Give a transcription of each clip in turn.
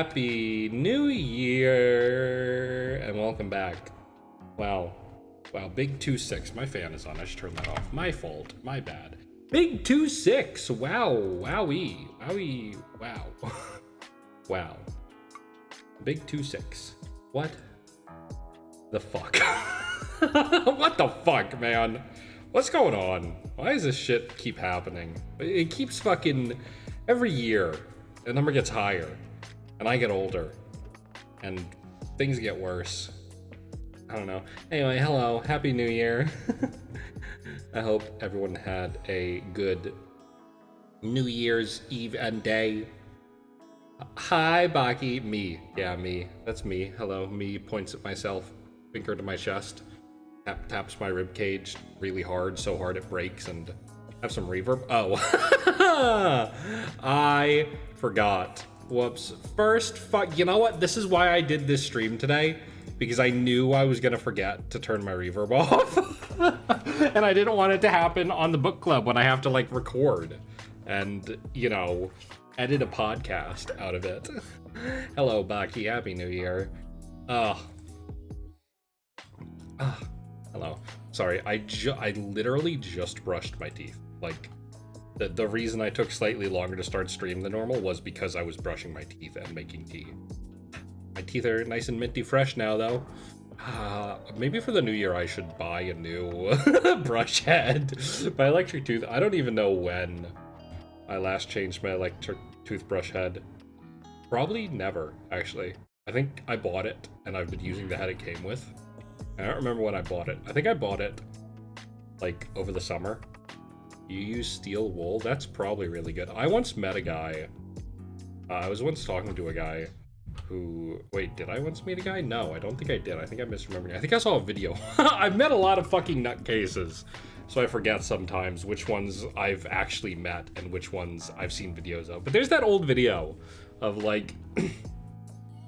Happy New Year and welcome back. Wow, big 2-6. My fan is on. I should turn that off. My fault. My bad. Big 2-6. Wow, wow. Wow. Big 2-6. What the fuck? What the fuck, man? What's going on? Why does this shit keep happening? It keeps fucking every year. The number gets higher, and I get older, and things get worse. I don't know. Anyway, hello, Happy New Year. I hope everyone had a good New Year's Eve and day. Hi, Baki. Me. Yeah, me. That's me. Hello. Me points at myself, finger to my chest, taps my rib cage really hard, so hard it breaks, and have some reverb. Oh. I forgot. Whoops. First, you know what? This is why I did this stream today, because I knew I was gonna forget to turn my reverb off. And I didn't want it to happen on the book club when I have to like record and, you know, edit a podcast out of it. Hello, Baki. Happy New Year. Hello. Sorry, I literally just brushed my teeth. Like, the reason I took slightly longer to start stream than normal was because I was brushing my teeth and making tea. My teeth are nice and minty fresh now, though. Maybe for the new year I should buy a new brush head. My electric tooth, I don't even know when I last changed my electric toothbrush head. Probably never, actually. I think I bought it, and I've been using the head it came with. I don't remember when I bought it. I think I bought it, like, over the summer. You use steel wool? That's probably really good. I once met a guy. I was once talking to a guy who... Wait, did I once meet a guy? No, I don't think I did. I think I'm misremembering. I think I saw a video. I've met a lot of fucking nutcases, so I forget sometimes which ones I've actually met and which ones I've seen videos of. But there's that old video of, like,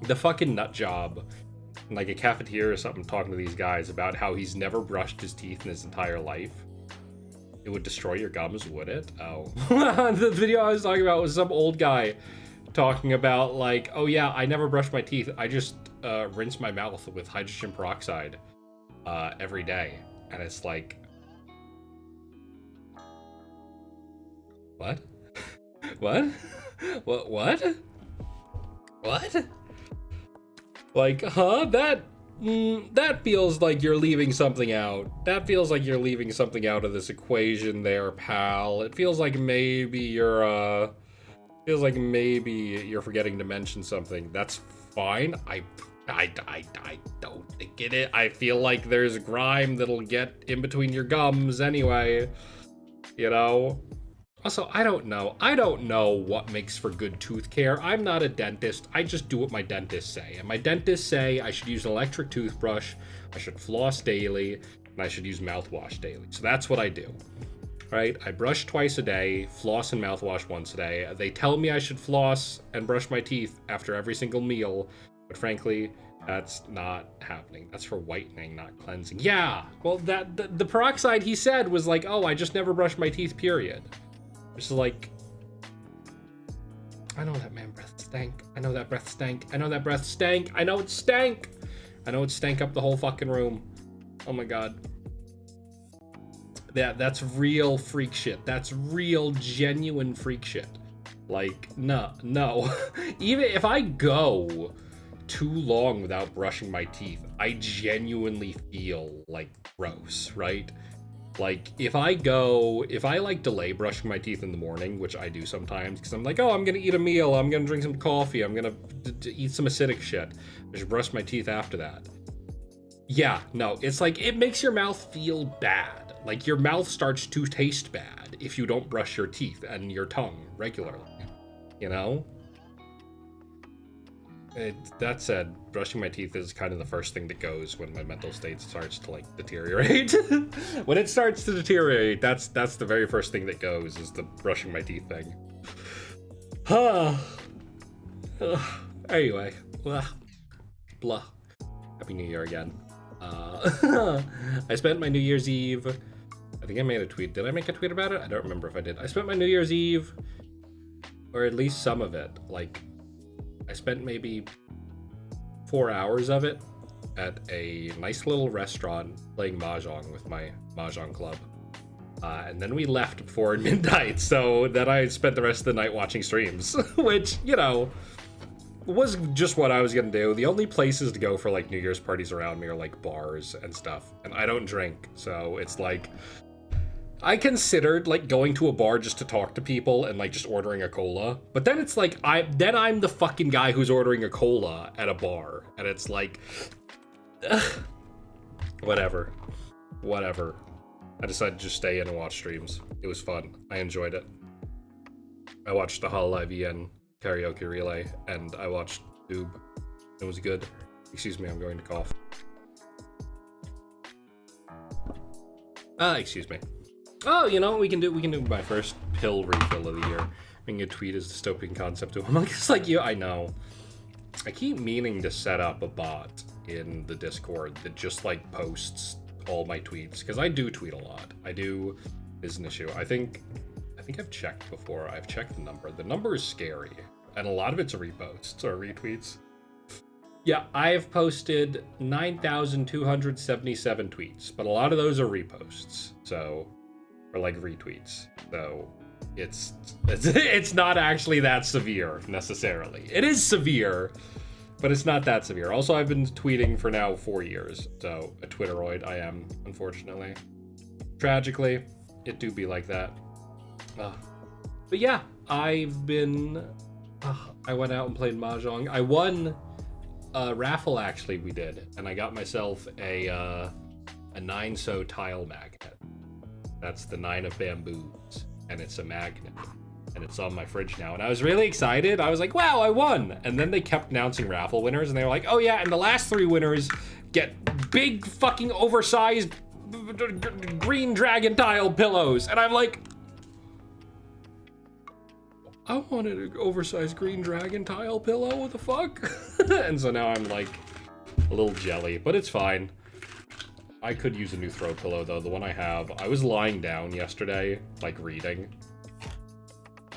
the fucking nut job in, like, a cafeteria or something talking to these guys about how he's never brushed his teeth in his entire life. It would destroy your gums, would it? Oh. The video I was talking about was some old guy talking about, like, oh yeah, I never brush my teeth. I just rinse my mouth with hydrogen peroxide every day. And it's like... What? What? What? Like, huh? That feels like you're leaving something out. That feels like you're leaving something out of this equation there, pal. It feels like maybe you're forgetting to mention something. That's fine. I don't think it is. I feel like there's grime that'll get in between your gums anyway. You know? Also, I don't know. I don't know what makes for good tooth care. I'm not a dentist. I just do what my dentists say. And my dentists say I should use an electric toothbrush, I should floss daily, and I should use mouthwash daily. So that's what I do. Right? I brush twice a day, floss and mouthwash once a day. They tell me I should floss and brush my teeth after every single meal, but frankly, that's not happening. That's for whitening, not cleansing. Yeah, well, the peroxide he said was like, oh, I just never brush my teeth, period. Which is like, I know that man breath stank. I know that breath stank. I know that breath stank. I know it stank. I know it stank up the whole fucking room. Oh my god. That's real freak shit. That's real genuine freak shit. Like, no. Even if I go too long without brushing my teeth, I genuinely feel like gross, right? Like, if I like delay brushing my teeth in the morning, which I do sometimes, because I'm like, oh, I'm gonna eat a meal, I'm gonna drink some coffee, I'm gonna eat some acidic shit, I should brush my teeth after that. Yeah, no, it's like, it makes your mouth feel bad. Like, your mouth starts to taste bad if you don't brush your teeth and your tongue regularly, you know? That said, brushing my teeth is kind of the first thing that goes when my mental state starts to, like, deteriorate. When it starts to deteriorate, that's the very first thing that goes, is the brushing my teeth thing. Anyway, blah. Happy New Year again. I spent my New Year's Eve... I think I made a tweet. Did I make a tweet about it? I don't remember if I did. I spent my New Year's Eve, or at least some of it, like, I spent maybe 4 hours of it at a nice little restaurant playing Mahjong with my Mahjong club. And then we left before midnight, so then I spent the rest of the night watching streams, which, you know, was just what I was gonna do. The only places to go for like New Year's parties around me are like bars and stuff, and I don't drink, so it's like I considered like going to a bar just to talk to people and like just ordering a cola, but then it's like I'm the fucking guy who's ordering a cola at a bar, and it's like whatever. I decided to just stay in and watch streams. It was fun. I enjoyed it. I watched the Hololive EN karaoke relay, and I watched Tube. It was good. Excuse me, I'm going to cough. Excuse me. Oh, you know what we can do? We can do my first pill refill of the year. Making a tweet is dystopian concept to him. It's like, you, I know. I keep meaning to set up a bot in the Discord that just like posts all my tweets, because I do tweet a lot. I do is an issue. I think I've checked before. I've checked the number. The number is scary, and a lot of it's reposts or retweets. Yeah, I've posted 9,277 tweets, but a lot of those are reposts, so, or like retweets. So it's not actually that severe necessarily. It is severe, but it's not that severe. Also, I've been tweeting for now 4 years, so a Twitteroid I am, unfortunately. Tragically, it do be like that. But yeah, I've been, I went out and played Mahjong. I won a raffle, actually, we did, and I got myself a 9-so tile magnet. That's the 9 of bamboos, and it's a magnet. And it's on my fridge now, and I was really excited. I was like, wow, I won. And then they kept announcing raffle winners, and they were like, oh yeah, and the last 3 winners get big fucking oversized green dragon tile pillows. And I'm like, I wanted an oversized green dragon tile pillow, what the fuck? And so now I'm like a little jelly, but it's fine. I could use a new throw pillow though. The one I have, I was lying down yesterday, like reading,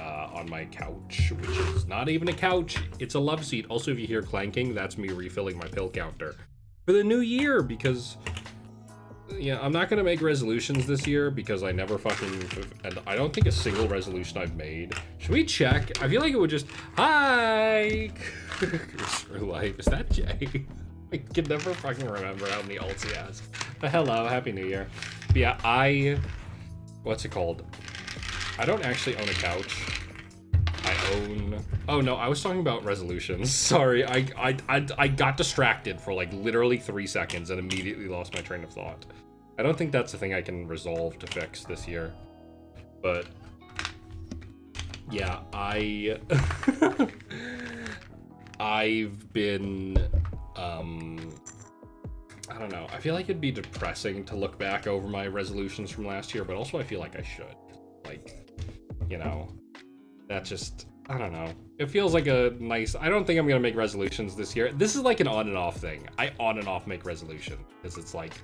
on my couch, which is not even a couch, it's a love seat. Also, if you hear clanking, that's me refilling my pill counter for the new year, because yeah, I'm not gonna make resolutions this year because I never fucking, and I don't think a single resolution I've made. Should we check? I feel like it would just, hi! Life, is that Jay? I can never fucking remember how many alts he has. But hello, happy new year. But yeah, what's it called? I don't actually own a couch. Oh no, I was talking about resolutions. Sorry, I got distracted for like literally 3 seconds and immediately lost my train of thought. I don't think that's a thing I can resolve to fix this year. But yeah, I've been, I don't know. I feel like it'd be depressing to look back over my resolutions from last year, but also I feel like I should. Like, you know, that just, I don't know. It feels like a nice, I don't think I'm gonna make resolutions this year. This is like an on and off thing. I on and off make resolution, because it's like,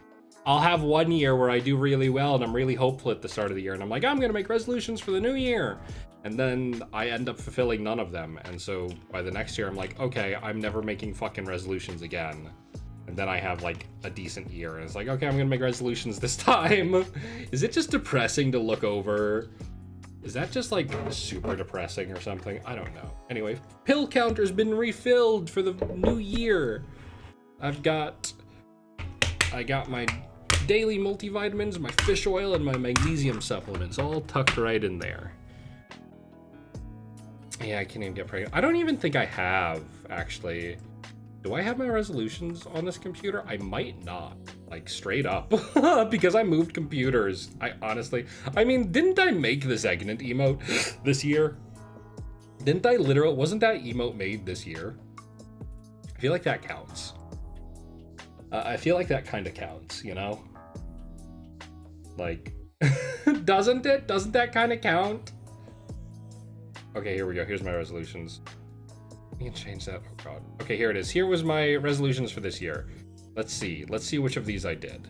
I'll have 1 year where I do really well and I'm really hopeful at the start of the year, and I'm like, I'm gonna make resolutions for the new year. And then I end up fulfilling none of them. And so by the next year, I'm like, okay, I'm never making fucking resolutions again. And then I have like a decent year, and it's like, okay, I'm gonna make resolutions this time. Is it just depressing to look over? Is that just like super depressing or something? I don't know. Anyway, pill counter's been refilled for the new year. I got my daily multivitamins, my fish oil, and my magnesium supplements all tucked right in there. Yeah, I can't even get pregnant. I don't even think I have, actually. Do I have my resolutions on this computer? I might not, like straight up, because I moved computers. I mean, didn't I make the Zegnant emote this year? Didn't I literally, wasn't that emote made this year? I feel like that counts. I feel like that kind of counts, you know? Like, doesn't it? Doesn't that kind of count? Okay, here we go. Here's my resolutions. You can change that. Oh god. Okay, here it is. Here was my resolutions for this year. Let's see which of these I did.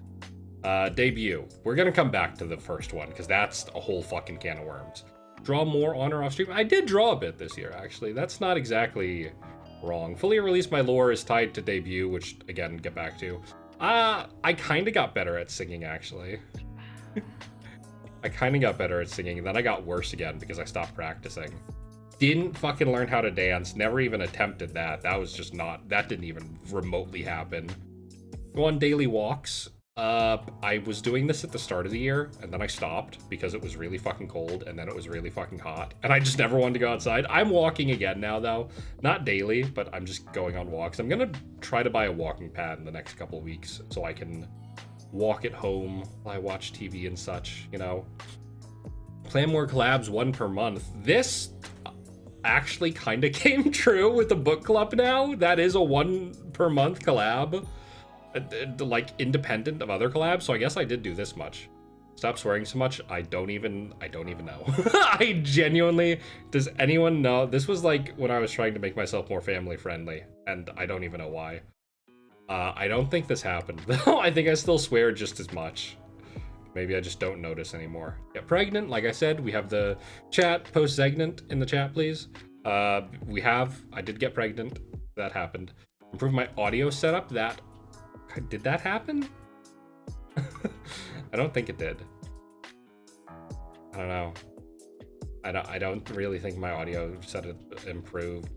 Debut. We're gonna come back to the first one, because that's a whole fucking can of worms. Draw more on or off stream. I did draw a bit this year, actually. That's not exactly wrong. Fully released my lore is tied to debut, which again, get back to. I kind of got better at singing, actually. I kind of got better at singing, and then I got worse again because I stopped practicing. Didn't fucking learn how to dance, never even attempted that. That was just not, that didn't even remotely happen. Go on daily walks. I was doing this at the start of the year, and then I stopped because it was really fucking cold, and then it was really fucking hot, and I just never wanted to go outside. I'm walking again now, though. Not daily, but I'm just going on walks. I'm gonna try to buy a walking pad in the next couple of weeks so I can walk at home while I watch TV and such, you know. Plan more collabs, 1 per month. This actually kind of came true with the book club now. That is a 1 per month collab. Like independent of other collabs, so I guess I did do this much. Stop swearing so much. I don't even know. I genuinely, does anyone know? This was like when I was trying to make myself more family friendly, and I don't even know why. I don't think this happened though. I think I still swear just as much. Maybe I just don't notice anymore. Get pregnant, like I said, we have the chat, post Zegnant in the chat, please. I did get pregnant. That happened. Improve my audio setup. Did that happen? I don't think it did. I don't know. I don't really think my audio setup improved.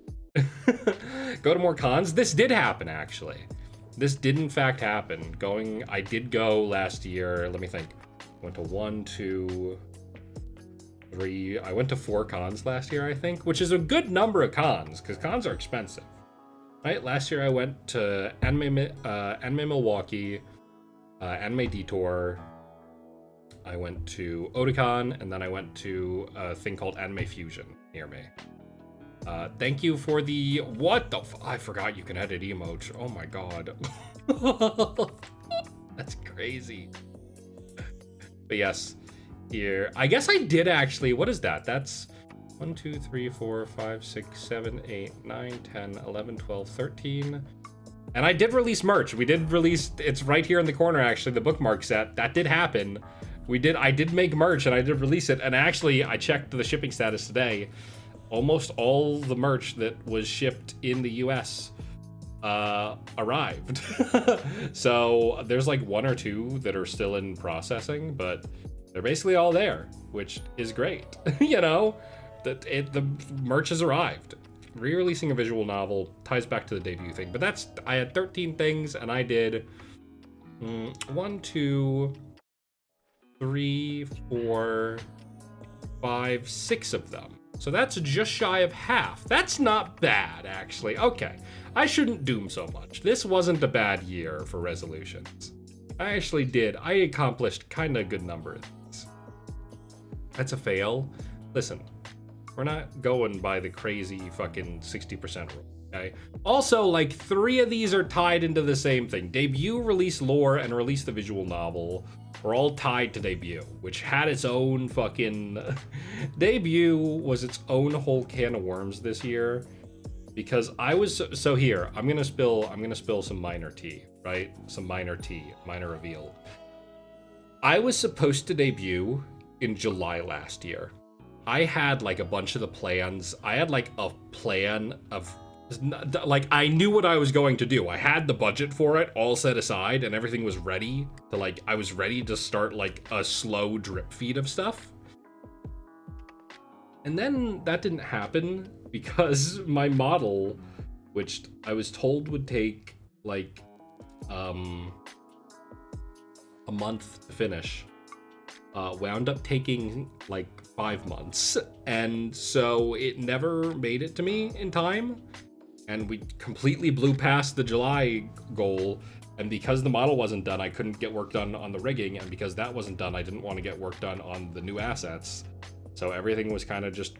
Go to more cons. This did happen, actually. This did in fact happen. I did go last year. Let me think. Went to 1, 2, 3. I went to 4 cons last year, I think, which is a good number of cons because cons are expensive. Right, last year I went to Anime Milwaukee, Anime Detour, I went to Otakon, and then I went to a thing called Anime Fusion near me. Thank you for the, I forgot you can edit emotes. Oh my god. That's crazy. But yes, here, I guess I did actually, what is that? That's 1, 2, 3, 4, 5, 6, 7, 8, 9, 10, 11, 12, 13. And I did release merch. We did release, it's right here in the corner, actually, the bookmark set. That did happen. I did make merch and I did release it. And actually, I checked the shipping status today. Almost all the merch that was shipped in the US arrived. So there's like 1 or 2 that are still in processing, but they're basically all there, which is great. You know? The merch has arrived. Re-releasing a visual novel ties back to the debut thing, but I had 13 things and I did 1, 2, 3, 4, 5, 6 of them. So that's just shy of half. That's not bad, actually. Okay, I shouldn't doom so much. This wasn't a bad year for resolutions. I accomplished kind of a good number of things. That's a fail. Listen. We're not going by the crazy fucking 60% rule, okay? Also, like 3 of these are tied into the same thing. Debut, release lore, and release the visual novel were all tied to debut, which had its own fucking... Debut was its own whole can of worms this year because I was... So here, I'm gonna spill some minor tea, right? Some minor tea, minor reveal. I was supposed to debut in July last year. I had like a bunch of the plans. I had like a plan of, like, I knew what I was going to do. I had the budget for it all set aside and everything was ready to like, I was ready to start like a slow drip feed of stuff. And then that didn't happen because my model, which I was told would take like a month to finish, wound up taking like 5 months, and so it never made it to me in time, and we completely blew past the July goal. And because the model wasn't done, I couldn't get work done on the rigging, and because that wasn't done, I didn't want to get work done on the new assets, so everything was kind of just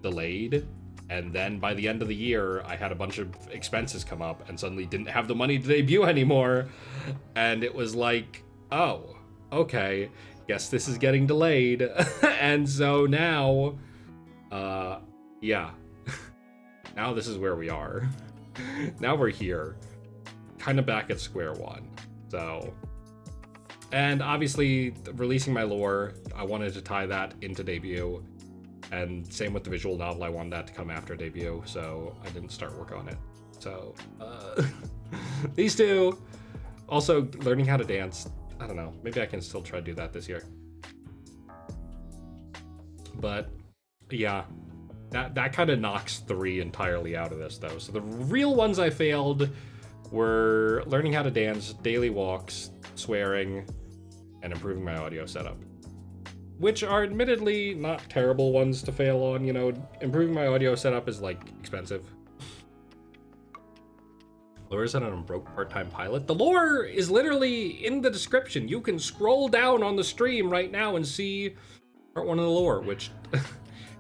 delayed. And then by the end of the year, I had a bunch of expenses come up and suddenly didn't have the money to debut anymore, and it was like, oh, okay, guess this is getting delayed. And so now, yeah, now this is where we are. Now we're here, kind of back at square one. So, and obviously releasing my lore, I wanted to tie that into debut, and same with the visual novel, I wanted that to come after debut, so I didn't start work on it So, these two. Also, learning how to dance. I don't know. Maybe I can still try to do that this year. But, yeah. That kind of knocks 3 entirely out of this, though. So the real ones I failed were learning how to dance, daily walks, swearing, and improving my audio setup. Which are admittedly not terrible ones to fail on, you know. Improving my audio setup is, like, expensive. Lore is that I'm a broke part-time pilot. The lore is literally in the description. You can scroll down on the stream right now and see part 1 of the lore, which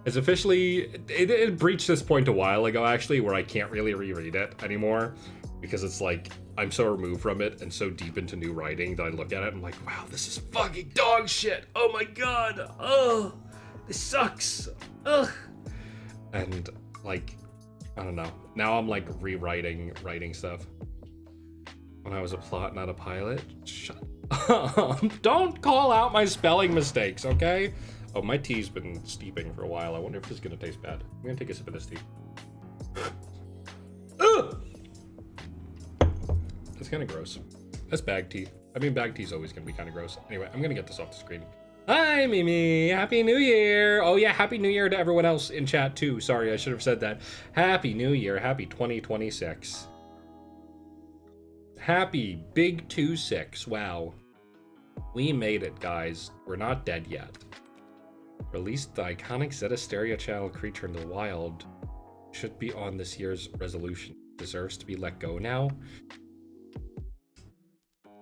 is officially... It breached this point a while ago, actually, where I can't really reread it anymore. Because it's like, I'm so removed from it and so deep into new writing that I look at it and I'm like, wow, this is fucking dog shit. Oh my god. Oh, this sucks. Ugh. And, like... I don't know. Now I'm like writing stuff. When I was a plot, not a pilot. Shut up. Don't call out my spelling mistakes, okay? Oh, my tea's been steeping for a while. I wonder if this is gonna taste bad. I'm gonna take a sip of this tea. It's kind of gross. That's bag tea. I mean, bag tea's always gonna be kind of gross. Anyway, I'm gonna get this off the screen. Hi, Mimi. Happy New Year. Oh, yeah. Happy New Year to everyone else in chat, too. Sorry, I should have said that. Happy New Year. Happy 2026. Happy Big 2-6. Wow. We made it, guys. We're not dead yet. Released the iconic Zett Asteria channel creature in the wild. Should be on this year's resolution. Deserves to be let go now?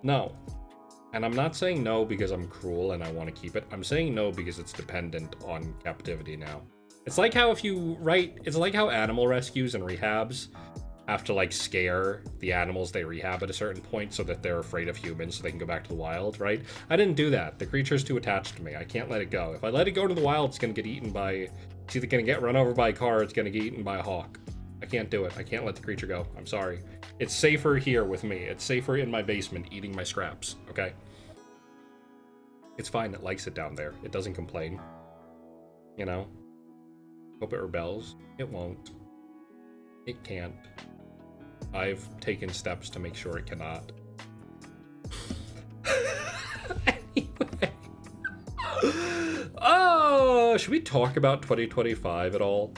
No. And I'm not saying no because I'm cruel and I want to keep it. I'm saying no because it's dependent on captivity now. It's like how it's like how animal rescues and rehabs have to like scare the animals they rehab at a certain point so that they're afraid of humans so they can go back to the wild, right? I didn't do that. The creature's too attached to me. I can't let it go. If I let it go to the wild, it's gonna get eaten by... It's either gonna get run over by a car or it's gonna get eaten by a hawk. I can't do it. I can't let the creature go. I'm sorry. It's safer here with me. It's safer in my basement eating my scraps, okay? It's fine. It likes it down there. It doesn't complain. You know? Hope it rebels. It won't. It can't. I've taken steps to make sure it cannot. Anyway. Oh, should we talk about 2025 at all?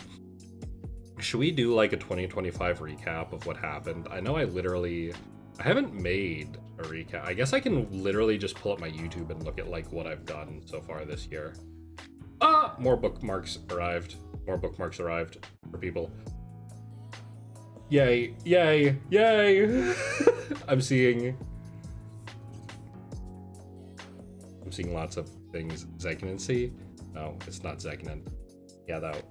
Should we do like a 2025 recap of what happened? I know I haven't made a recap. I guess I can literally just pull up my YouTube and look at like what I've done so far this year. More bookmarks arrived. More bookmarks arrived for people. Yay, yay, yay! I'm seeing lots of things. Zegnancy? No, it's not Zegnant. Yeah, though.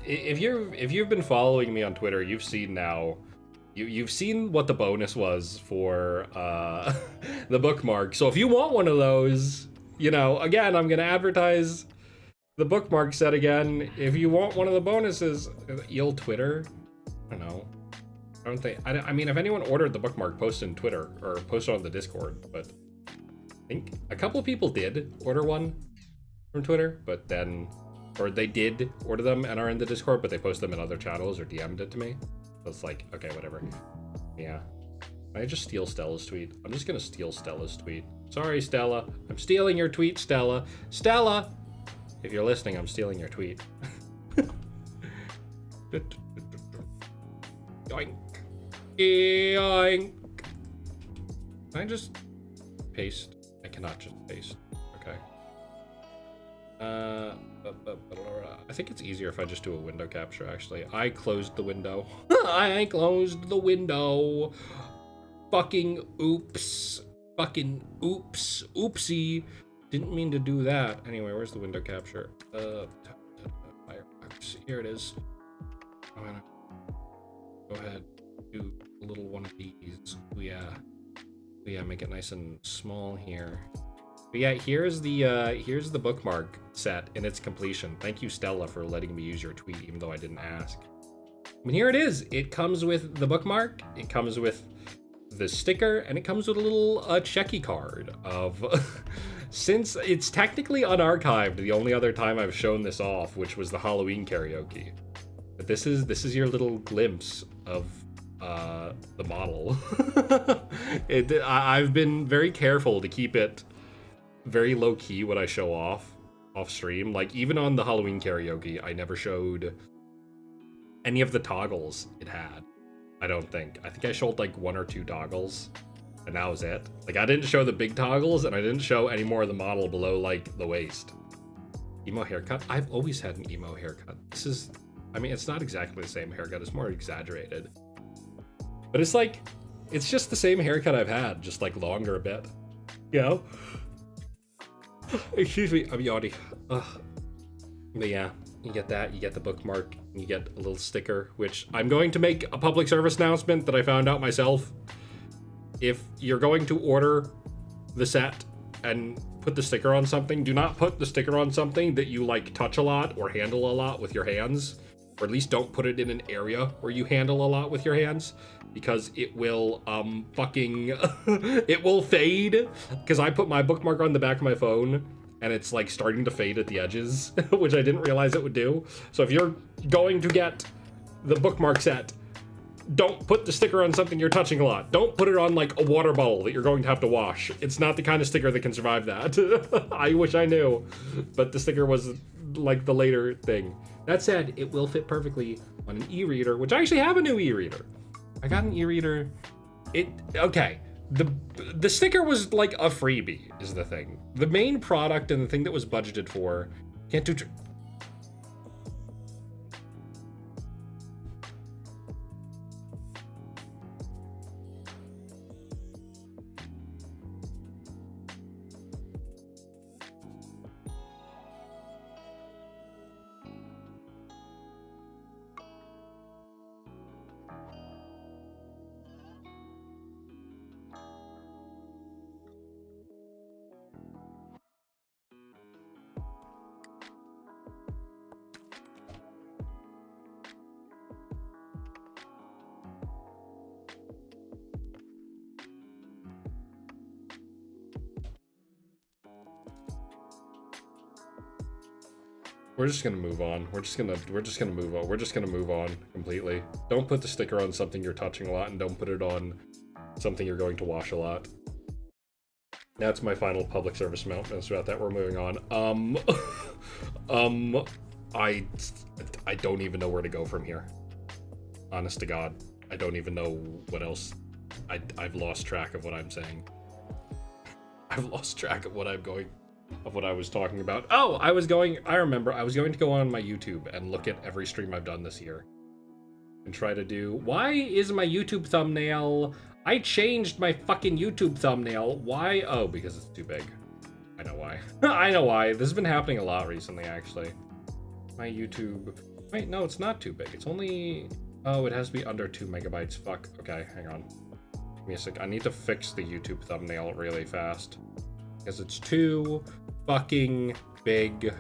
If you've been following me on Twitter, you've seen now. You've seen what the bonus was for the bookmark. So if you want one of those, you know, again, I'm gonna advertise the bookmark set again. If you want one of the bonuses, you'll Twitter. I don't know. I don't think. I mean, if anyone ordered the bookmark, post in Twitter or post it on the Discord. But I think a couple of people did order one from Twitter, but then, or they did order them and are in the Discord, but they post them in other channels or DM'd it to me. So it's like, okay, whatever. Yeah. Can I just steal Stella's tweet? I'm just gonna steal Stella's tweet. Sorry, Stella. I'm stealing your tweet, Stella. Stella! If you're listening, I'm stealing your tweet. Yoink. Yoink. Can I just paste? I cannot just paste. Okay. I think it's easier if I just do a window capture, actually. I closed the window. I closed the window. Fucking oops. Fucking oops. Oopsie. Didn't mean to do that. Anyway, where's the window capture? Firefox. Here it is. I'm gonna go ahead, do a little one of these. Oh yeah, make it nice and small here. But yeah, here's the bookmark set in its completion. Thank you, Stella, for letting me use your tweet, even though I didn't ask. I mean, here it is. It comes with the bookmark. It comes with the sticker, and it comes with a little checky card of. Since it's technically unarchived, the only other time I've shown this off, which was the Halloween karaoke. But this is your little glimpse of the model. I've been very careful to keep it very low key what I show off stream. Like even on the Halloween karaoke, I never showed any of the toggles it had. I don't think. I think I showed like 1 or 2 toggles, and that was it. Like I didn't show the big toggles, and I didn't show any more of the model below like the waist. Emo haircut? I've always had an emo haircut. This is, I mean, it's not exactly the same haircut. It's more exaggerated. But it's like, it's just the same haircut I've had, just like longer a bit. You know? Excuse me, I'm yawning. Ugh. But yeah, you get that, you get the bookmark, you get a little sticker, which I'm going to make a public service announcement that I found out myself. If you're going to order the set and put the sticker on something, do not put the sticker on something that you like touch a lot or handle a lot with your hands, or at least don't put it in an area where you handle a lot with your hands, because it will fucking it will fade. Because I put my bookmark on the back of my phone and it's like starting to fade at the edges, which I didn't realize it would do. So if you're going to get the bookmark set, don't put the sticker on something you're touching a lot. Don't put it on like a water bottle that you're going to have to wash. It's not the kind of sticker that can survive that. I wish I knew, but the sticker was like the later thing. That said, it will fit perfectly on an e-reader, which I actually have a new e-reader. I got an e-reader. Okay. The sticker was like a freebie is the thing. The main product and the thing that was budgeted for can't do. We're just gonna move on. We're just gonna move on. We're just gonna move on completely. Don't put the sticker on something you're touching a lot, and don't put it on something you're going to wash a lot. That's my final public service announcement about that. We're moving on. I don't even know where to go from here. Honest to God, I don't even know what else. I've lost track of what I'm saying. I've lost track of what I'm going. Of what I was talking about. Oh, I remember I was going to go on my YouTube and look at every stream I've done this year and try to do. Why is my YouTube thumbnail? I changed my fucking YouTube thumbnail. Why? Oh, because it's too big. I know why. I know why. This has been happening a lot recently, actually. My YouTube. Wait, no, it's not too big. It's only. Oh, it has to be under 2 megabytes. Fuck. Okay, hang on. Give me a sec. I need to fix the YouTube thumbnail really fast. Because it's too fucking big.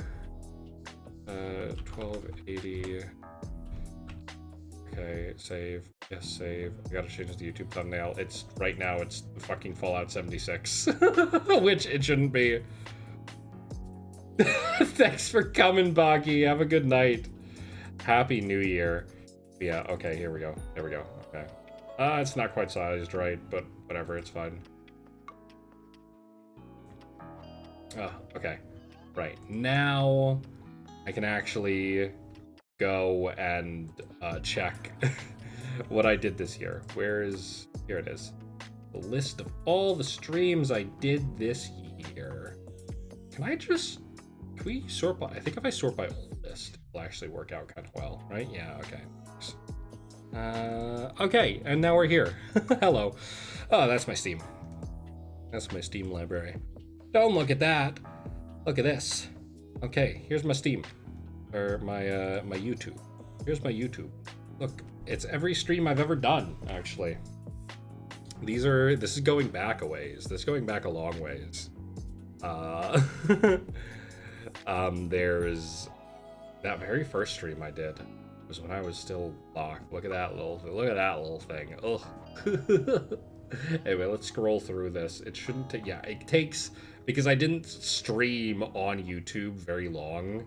1280. Okay, save. Yes, save. I gotta change the YouTube thumbnail. It's right now. It's the fucking Fallout 76, which it shouldn't be. Thanks for coming, Boggy. Have a good night. Happy New Year. Yeah. Okay. Here we go. There we go. Okay. It's not quite sized right, but whatever. It's fine. Okay. Right. Now I can actually go and check what I did this year. Here it is. The list of all the streams I did this year. Can we sort by, I think if I sort by oldest, it'll actually work out kind of well, right? Yeah, okay. Okay, and now we're here. Hello. Oh, that's my Steam. That's my Steam library. Don't look at that. Look at this. Okay, here's my Steam. Or my my YouTube. Here's my YouTube. Look, it's every stream I've ever done, actually. This is going back a ways. This is going back a long ways. There's that very first stream I did was when I was still locked. Look at that little thing. Ugh. Anyway, let's scroll through this. It shouldn't take, yeah, it takes, because I didn't stream on YouTube very long,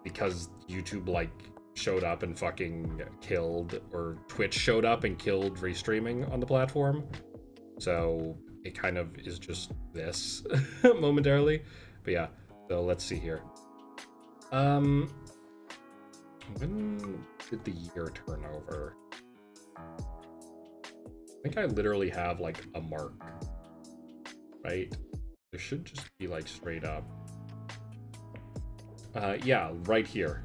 because YouTube, like, showed up and fucking killed, or Twitch showed up and killed restreaming on the platform. So it kind of is just this momentarily. But yeah, so let's see here. When did the year turn over? I think I literally have like a mark, right? There should just be like straight up. Yeah, right here.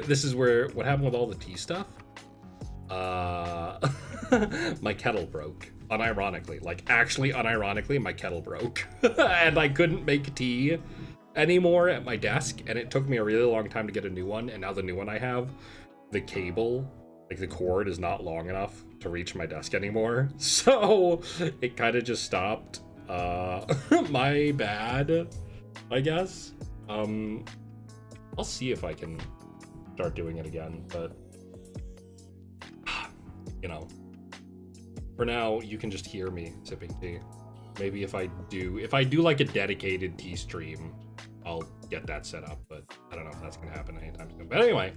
This is where, what happened with all the tea stuff? My kettle broke. Unironically, like actually unironically, my kettle broke. And I couldn't make tea anymore at my desk, and it took me a really long time to get a new one, and now the new one I have, the cable, like the cord is not long enough to reach my desk anymore. So it kind of just stopped. My bad, I guess. I'll see if I can start doing it again, but you know, for now you can just hear me sipping tea. Maybe if I do like a dedicated tea stream, I'll get that set up, but I don't know if that's gonna happen anytime soon. But anyway,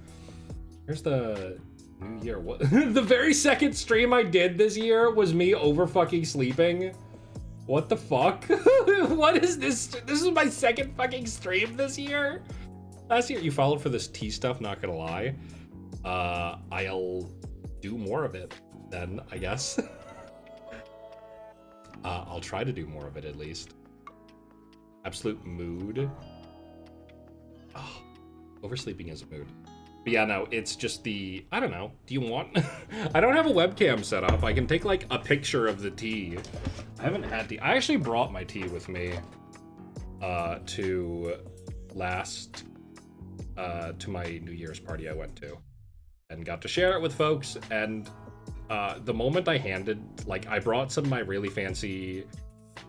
here's the new year. What the very second stream I did this year was me over fucking sleeping. What the fuck? What is this? This is my second fucking stream this year. Last year you followed for this tea stuff, not gonna lie. I'll do more of it then, I guess. I'll try to do more of it at least. Absolute mood. Oh, oversleeping is a mood. But yeah, no, it's just the, I don't know. Do you want, I don't have a webcam set up. I can take like a picture of the tea. I haven't had tea. I actually brought my tea with me to my New Year's party I went to and got to share it with folks. And the moment I handed, like, I brought some of my really fancy,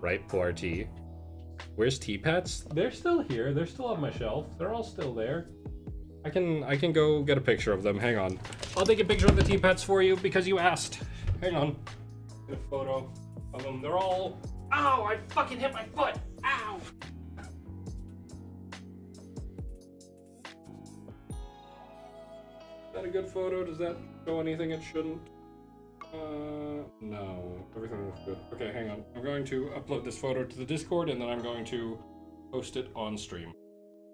right, pu'er tea. Where's tea pets? They're still here. They're still on my shelf. They're all still there. I can go get a picture of them. Hang on. I'll take a picture of the tea pets for you because you asked. Hang on. Get a photo of them. They're all... Ow! I fucking hit my foot! Ow! Is that a good photo? Does that show anything it shouldn't? No. Everything looks good. Okay, hang on. I'm going to upload this photo to the Discord, and then I'm going to post it on stream.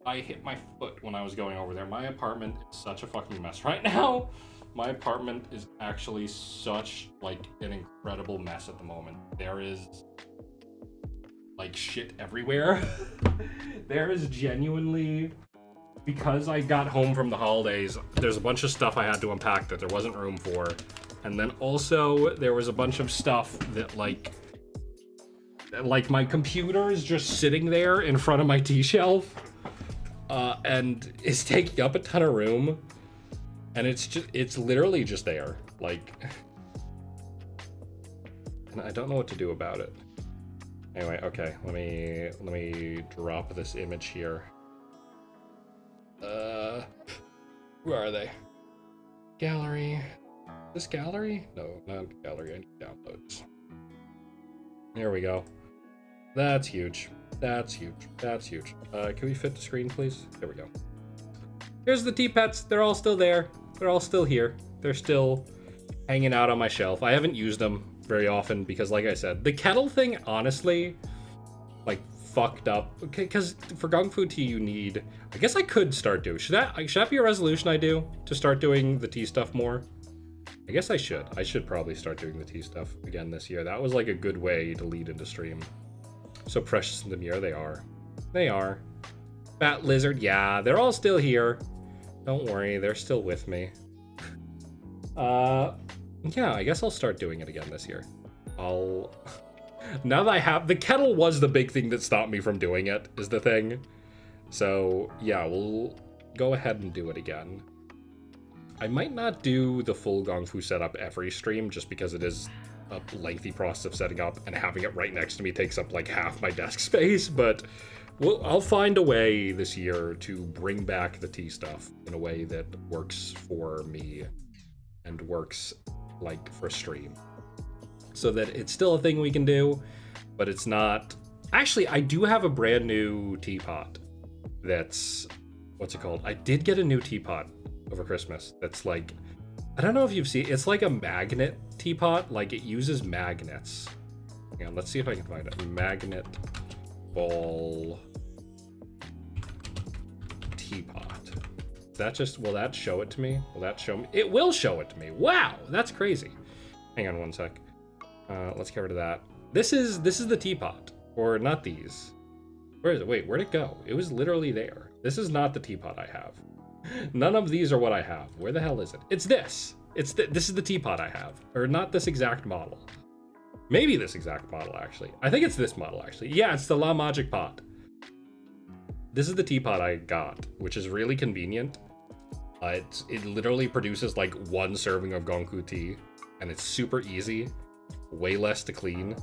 I hit my foot when I was going over there. My apartment is such a fucking mess right now. My apartment is actually such, like, an incredible mess at the moment. There is, like, shit everywhere. There is genuinely... Because I got home from the holidays, there's a bunch of stuff I had to unpack that there wasn't room for. And then also, there was a bunch of stuff that, like my computer is just sitting there in front of my tea shelf. And is taking up a ton of room. And it's literally just there. Like, and I don't know what to do about it. Anyway, okay, let me drop this image here. Where are they? Gallery. This gallery? No, not gallery. I need downloads. There we go. That's huge. That's huge. That's huge. Can we fit the screen, please? There we go. Here's the tea pets. They're all still there. They're all still here. They're still hanging out on my shelf. I haven't used them very often because, like I said, the kettle thing, honestly, like, fucked up. Okay, because for Kung Fu tea, you need... I guess I could start doing... Should that be a resolution I do? To start doing the tea stuff more? I guess I should. I should probably start doing the tea stuff again this year. That was like a good way to lead into stream. So precious and demure they are. They are. Fat Lizard, yeah, they're all still here. Don't worry, they're still with me. Yeah, I guess I'll start doing it again this year. Now that I have... The kettle was the big thing that stopped me from doing it, is the thing. So, yeah, we'll go ahead and do it again. I might not do the full Kung Fu setup every stream, just because it is a lengthy process of setting up, and having it right next to me takes up like half my desk space, but I'll find a way this year to bring back the tea stuff in a way that works for me and works like for stream. So that it's still a thing we can do, but it's not... Actually, I do have a brand new teapot that's... What's it called? I did get a new teapot over Christmas. That's like, I don't know if you've seen, it's like a magnet teapot. Like it uses magnets. Hang on, let's see if I can find it. Magnet ball teapot. That just, will that show it to me? Will that show me? It will show it to me. Wow, that's crazy. Hang on one sec. Let's get rid of that. This is the teapot, or not these. Where is it? Wait, where'd it go? It was literally there. This is not the teapot I have. None of these are what I have. Where the hell is it? It's this. This is the teapot I have, or not this exact model. Maybe this exact model actually. I think it's this model actually. Yeah, it's the La Magic pot. This is the teapot I got, which is really convenient. It literally produces like 1 serving of Gonku tea, and it's super easy, way less to clean.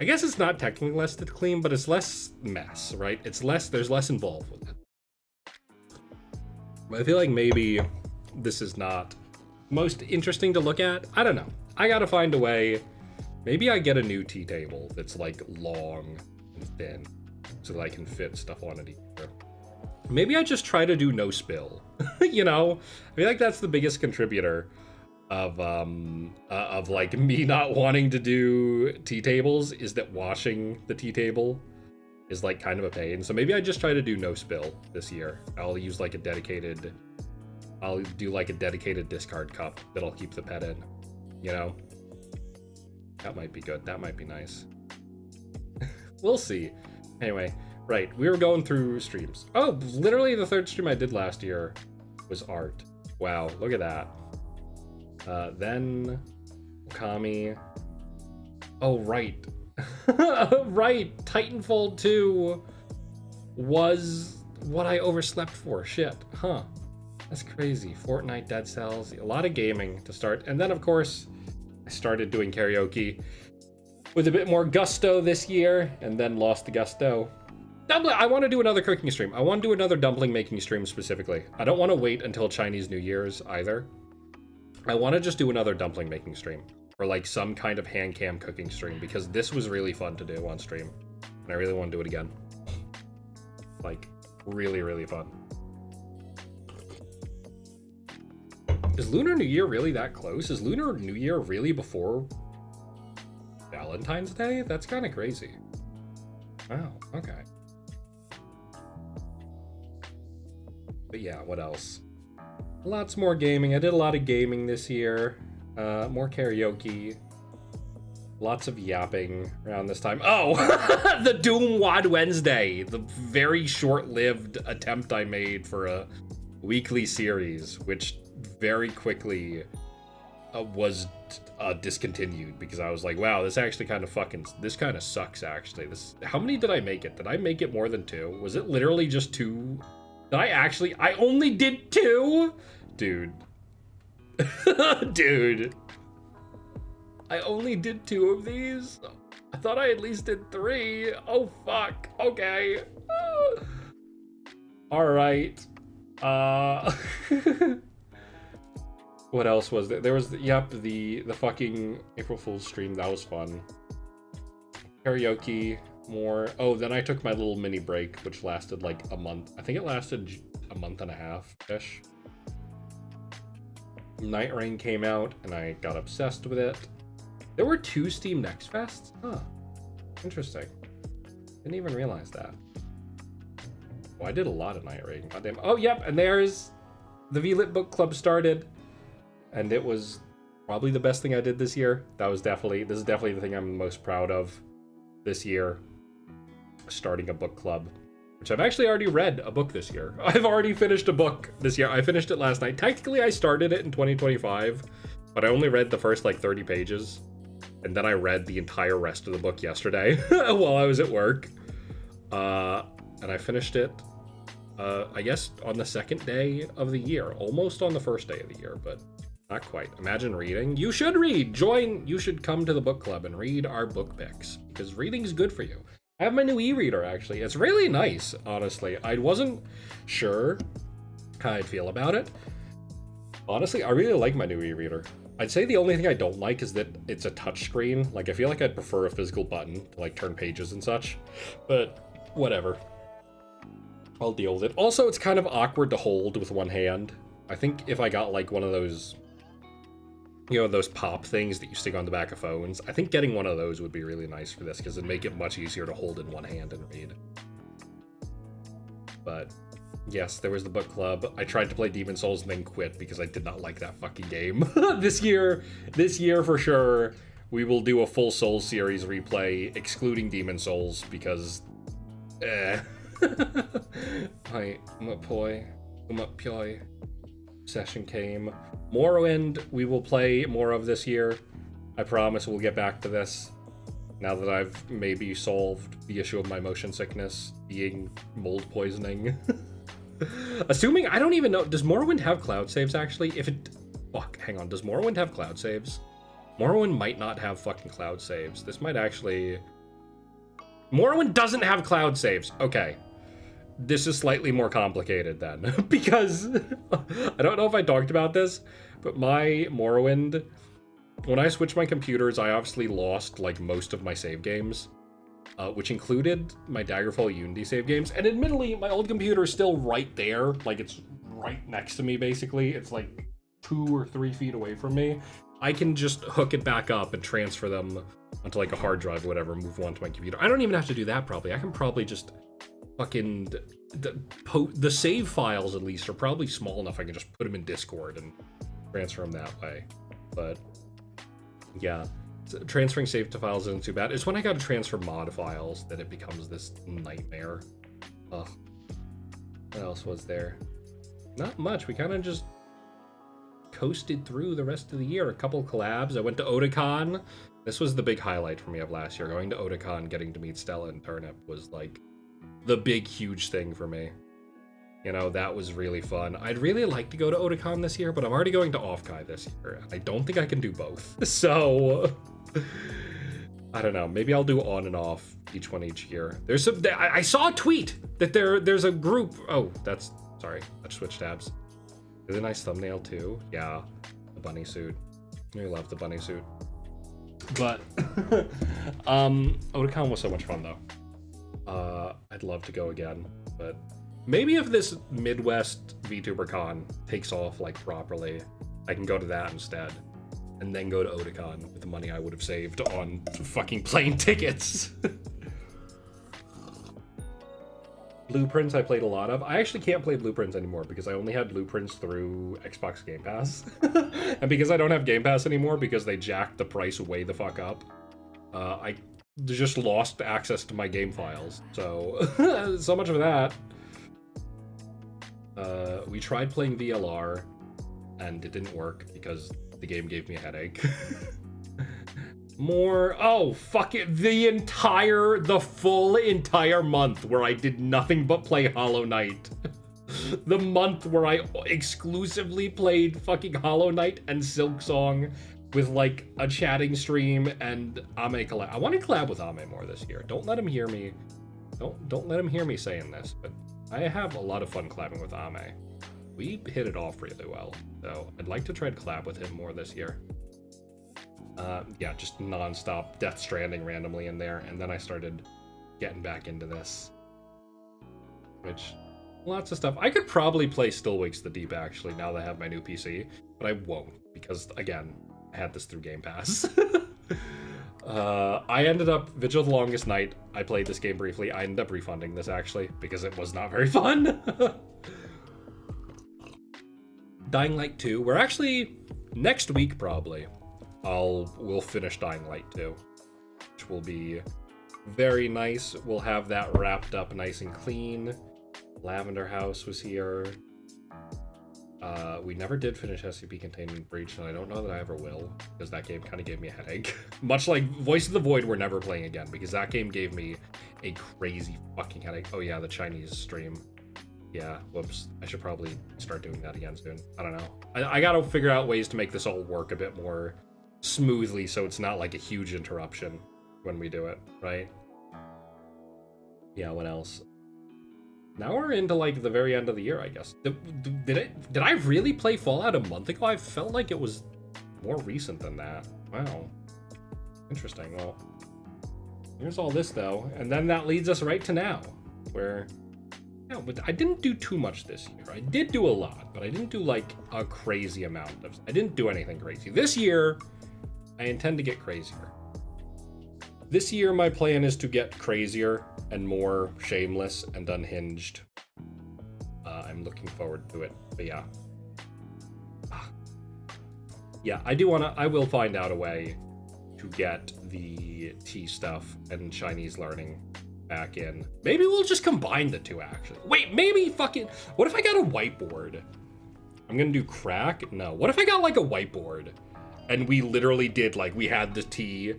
I guess it's not technically less to clean, but it's less mess, right? It's less, there's less involved with it. But I feel like maybe this is not most interesting to look at. I don't know. I gotta find a way. Maybe I get a new tea table that's like long and thin so that I can fit stuff on it easier. Maybe I just try to do no spill. You know, I feel like that's the biggest contributor of like me not wanting to do tea tables, is that washing the tea table is like kind of a pain. So maybe I just try to do no spill this year. I'll use like I'll do like a dedicated discard cup that I'll keep the pet in, you know? That might be good. That might be nice. We'll see. Anyway, right, we were going through streams. Oh, literally the 3rd stream I did last year was art. Wow, look at that. Then Okami. Oh, right. Right, Titanfall 2 was what I overslept for. Shit, huh. That's crazy. Fortnite, Dead Cells, a lot of gaming to start. And then, of course, I started doing karaoke with a bit more gusto this year, and then lost the gusto. I want to do another cooking stream. I want to do another dumpling making stream specifically. I don't want to wait until Chinese New Year's either. I want to just do another dumpling making stream, or like some kind of hand cam cooking stream, because this was really fun to do on stream, and I really want to do it again. Like, really, really fun. Is Lunar New Year really that close? Is Lunar New Year really before Valentine's Day? That's kind of crazy. Wow, okay. But yeah, what else? Lots more gaming. I did a lot of gaming this year. More karaoke. Lots of yapping around this time. Oh, the Doom Wad Wednesday. The very short-lived attempt I made for a weekly series, which very quickly was discontinued because I was like, wow, this actually kind of sucks actually. How many did I make it? Did I make it more than 2? Was it literally just 2? I only did 2? Dude. Dude. I only did 2 of these? I thought I at least did 3. Oh, fuck. Okay. All right. What else was there? There was, the fucking April Fool's stream. That was fun. Karaoke, more. Oh, then I took my little mini break, which lasted like a month. I think it lasted a month and a half-ish. Night Rain came out, and I got obsessed with it. There were 2 Steam Next Fests? Huh. Interesting. Didn't even realize that. Oh, I did a lot of Night Rain. Goddamn. Oh, yep, and there's the VLit Book Club started. And it was probably the best thing I did this year. This is definitely the thing I'm most proud of this year. Starting a book club, which I've actually already read a book this year. I've already finished a book this year. I finished it last night. Technically, I started it in 2025, but I only read the first like 30 pages. And then I read the entire rest of the book yesterday while I was at work. And I finished it, I guess, on the 2nd day of the year. Almost on the 1st day of the year, but not quite. Imagine reading. You should read. You should come to the book club and read our book picks, because reading is good for you. I have my new e-reader, actually. It's really nice, honestly. I wasn't sure how I'd feel about it. Honestly, I really like my new e-reader. I'd say the only thing I don't like is that it's a touchscreen. Like, I feel like I'd prefer a physical button to, like, turn pages and such. But whatever. I'll deal with it. Also, it's kind of awkward to hold with one hand. I think if I got like one of those, you know, those pop things that you stick on the back of phones, I think getting one of those would be really nice for this, because it'd make it much easier to hold in one hand and read. But yes, there was the book club. I tried to play Demon Souls and then quit because I did not like that fucking game. This year for sure, we will do a full Souls series replay, excluding Demon Souls, because Hi, session came. Morrowind, we will play more of this year. I promise we'll get back to this. Now that I've maybe solved the issue of my motion sickness being mold poisoning. Assuming, I don't even know, does Morrowind have cloud saves actually? If it, fuck, hang on, does Morrowind have cloud saves? Morrowind might not have fucking cloud saves. This might actually... Morrowind doesn't have cloud saves. Okay. This is slightly more complicated then, because I don't know if I talked about this, but my Morrowind, when I switched my computers, I obviously lost like most of my save games, which included my Daggerfall Unity save games. And admittedly, my old computer is still right there. Like, it's right next to me, basically. It's like 2 or 3 feet away from me. I can just hook it back up and transfer them onto like a hard drive or whatever, move one to my computer. I don't even have to do that probably. I can probably just fucking... The save files, at least, are probably small enough I can just put them in Discord and transfer them that way. But, yeah. Transferring save to files isn't too bad. It's when I gotta transfer mod files that it becomes this nightmare. Ugh. What else was there? Not much. We kind of just coasted through the rest of the year. A couple collabs. I went to Otakon. This was the big highlight for me of last year. Going to Otakon, getting to meet Stella and Turnip was like the big, huge thing for me. You know, that was really fun. I'd really like to go to Otakon this year, but I'm already going to Offkai this year. I don't think I can do both. So, I don't know. Maybe I'll do on and off each one each year. There's some... I saw a tweet that there's a group... Oh, that's... Sorry. I just switched tabs. There's a nice thumbnail, too. Yeah. The bunny suit. I love the bunny suit. But, Otakon was so much fun, though. I'd love to go again, but maybe if this Midwest VTuber Con takes off like properly, I can go to that instead, and then go to Otakon with the money I would have saved on fucking plane tickets. Blueprints I played a lot of. I actually can't play Blueprints anymore because I only had Blueprints through Xbox Game Pass. And because I don't have Game Pass anymore because they jacked the price way the fuck up, I just lost access to my game files. So, so much of that. We tried playing VLR, and it didn't work because the game gave me a headache. Oh, fuck it. The full entire month where I did nothing but play Hollow Knight. The month where I exclusively played fucking Hollow Knight and Silksong with like a chatting stream and Ame collab. I want to collab with Ame more this year. Don't let him hear me. Don't let him hear me saying this, but I have a lot of fun collabing with Ame. We hit it off really well, so I'd like to try to collab with him more this year. Yeah, just non-stop Death Stranding randomly in there, and then I started getting back into this. Which, lots of stuff. I could probably play Still Wakes the Deep, actually, now that I have my new PC, but I won't, because, again, I had this through Game Pass. I ended up, Vigil of the Longest Night, I played this game briefly. I ended up refunding this, actually, because it was not very fun. Dying Light 2, we're actually, next week, probably, we'll finish Dying Light 2, which will be very nice. We'll have that wrapped up nice and clean. Lavender House was here. We never did finish SCP-Containment Breach, and I don't know that I ever will, because that game kind of gave me a headache. Much like Voice of the Void, we're never playing again, because that game gave me a crazy fucking headache. Oh yeah, the Chinese stream. Yeah, whoops. I should probably start doing that again soon. I don't know. I gotta figure out ways to make this all work a bit more smoothly so it's not like a huge interruption when we do it, right? Yeah, what else? Now we're into like the very end of the year, I guess. Did I really play Fallout a month ago? I felt like it was more recent than that. Wow. Interesting. Well, here's all this though, and then that leads us right to now, where Yeah, but I didn't do too much this year. I did do a lot, but I didn't do like a crazy amount of. I didn't do anything crazy. This year, I intend to get crazier. This year, my plan is to get crazier and more shameless and unhinged. I'm looking forward to it, but yeah. Yeah, I will find out a way to get the T stuff and Chinese learning back in. Maybe we'll just combine the two, actually. Wait, maybe fucking... What if I got a whiteboard? I'm gonna do crack? No. What if I got, like, a whiteboard? And we literally did, like, we had the T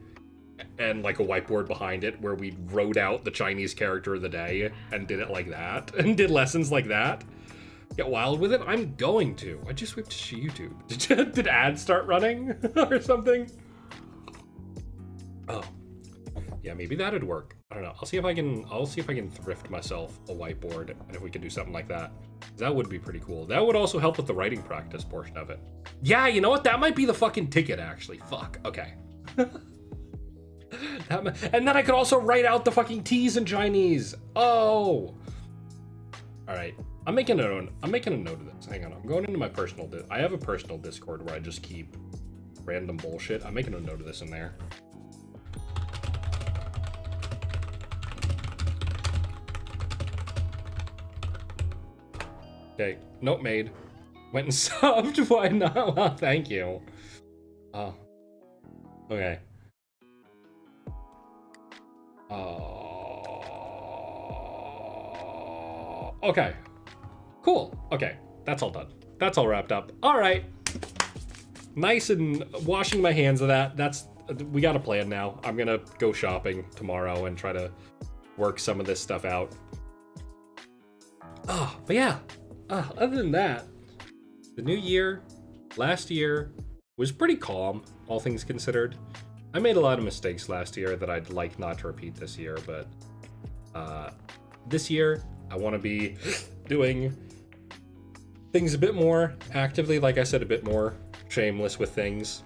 and, like, a whiteboard behind it where we wrote out the Chinese character of the day and did it like that. And did lessons like that. Get wild with it? I'm going to. I just switched to YouTube. Did ads start running or something? Oh. Yeah, maybe that'd work. I don't know. I'll see if I can thrift myself a whiteboard, and if we can do something like that. That would be pretty cool. That would also help with the writing practice portion of it. Yeah, you know what? That might be the fucking ticket, actually. Fuck. Okay. And then I could also write out the fucking T's in Chinese. Oh. All right. I'm making a note of this. Hang on. I'm going into my personal... I have a personal Discord where I just keep random bullshit. I'm making a note of this in there. Okay, note made. Went and subbed. Why not? Well, thank you. Oh. Okay. Okay. Cool. Okay, that's all done. That's all wrapped up. All right. Nice and washing my hands of that. We got a plan now. I'm gonna go shopping tomorrow and try to work some of this stuff out. Oh, but yeah. Other than that, the new year, last year, was pretty calm, all things considered. I made a lot of mistakes last year that I'd like not to repeat this year, but this year, I want to be doing things a bit more actively, like I said, a bit more shameless with things.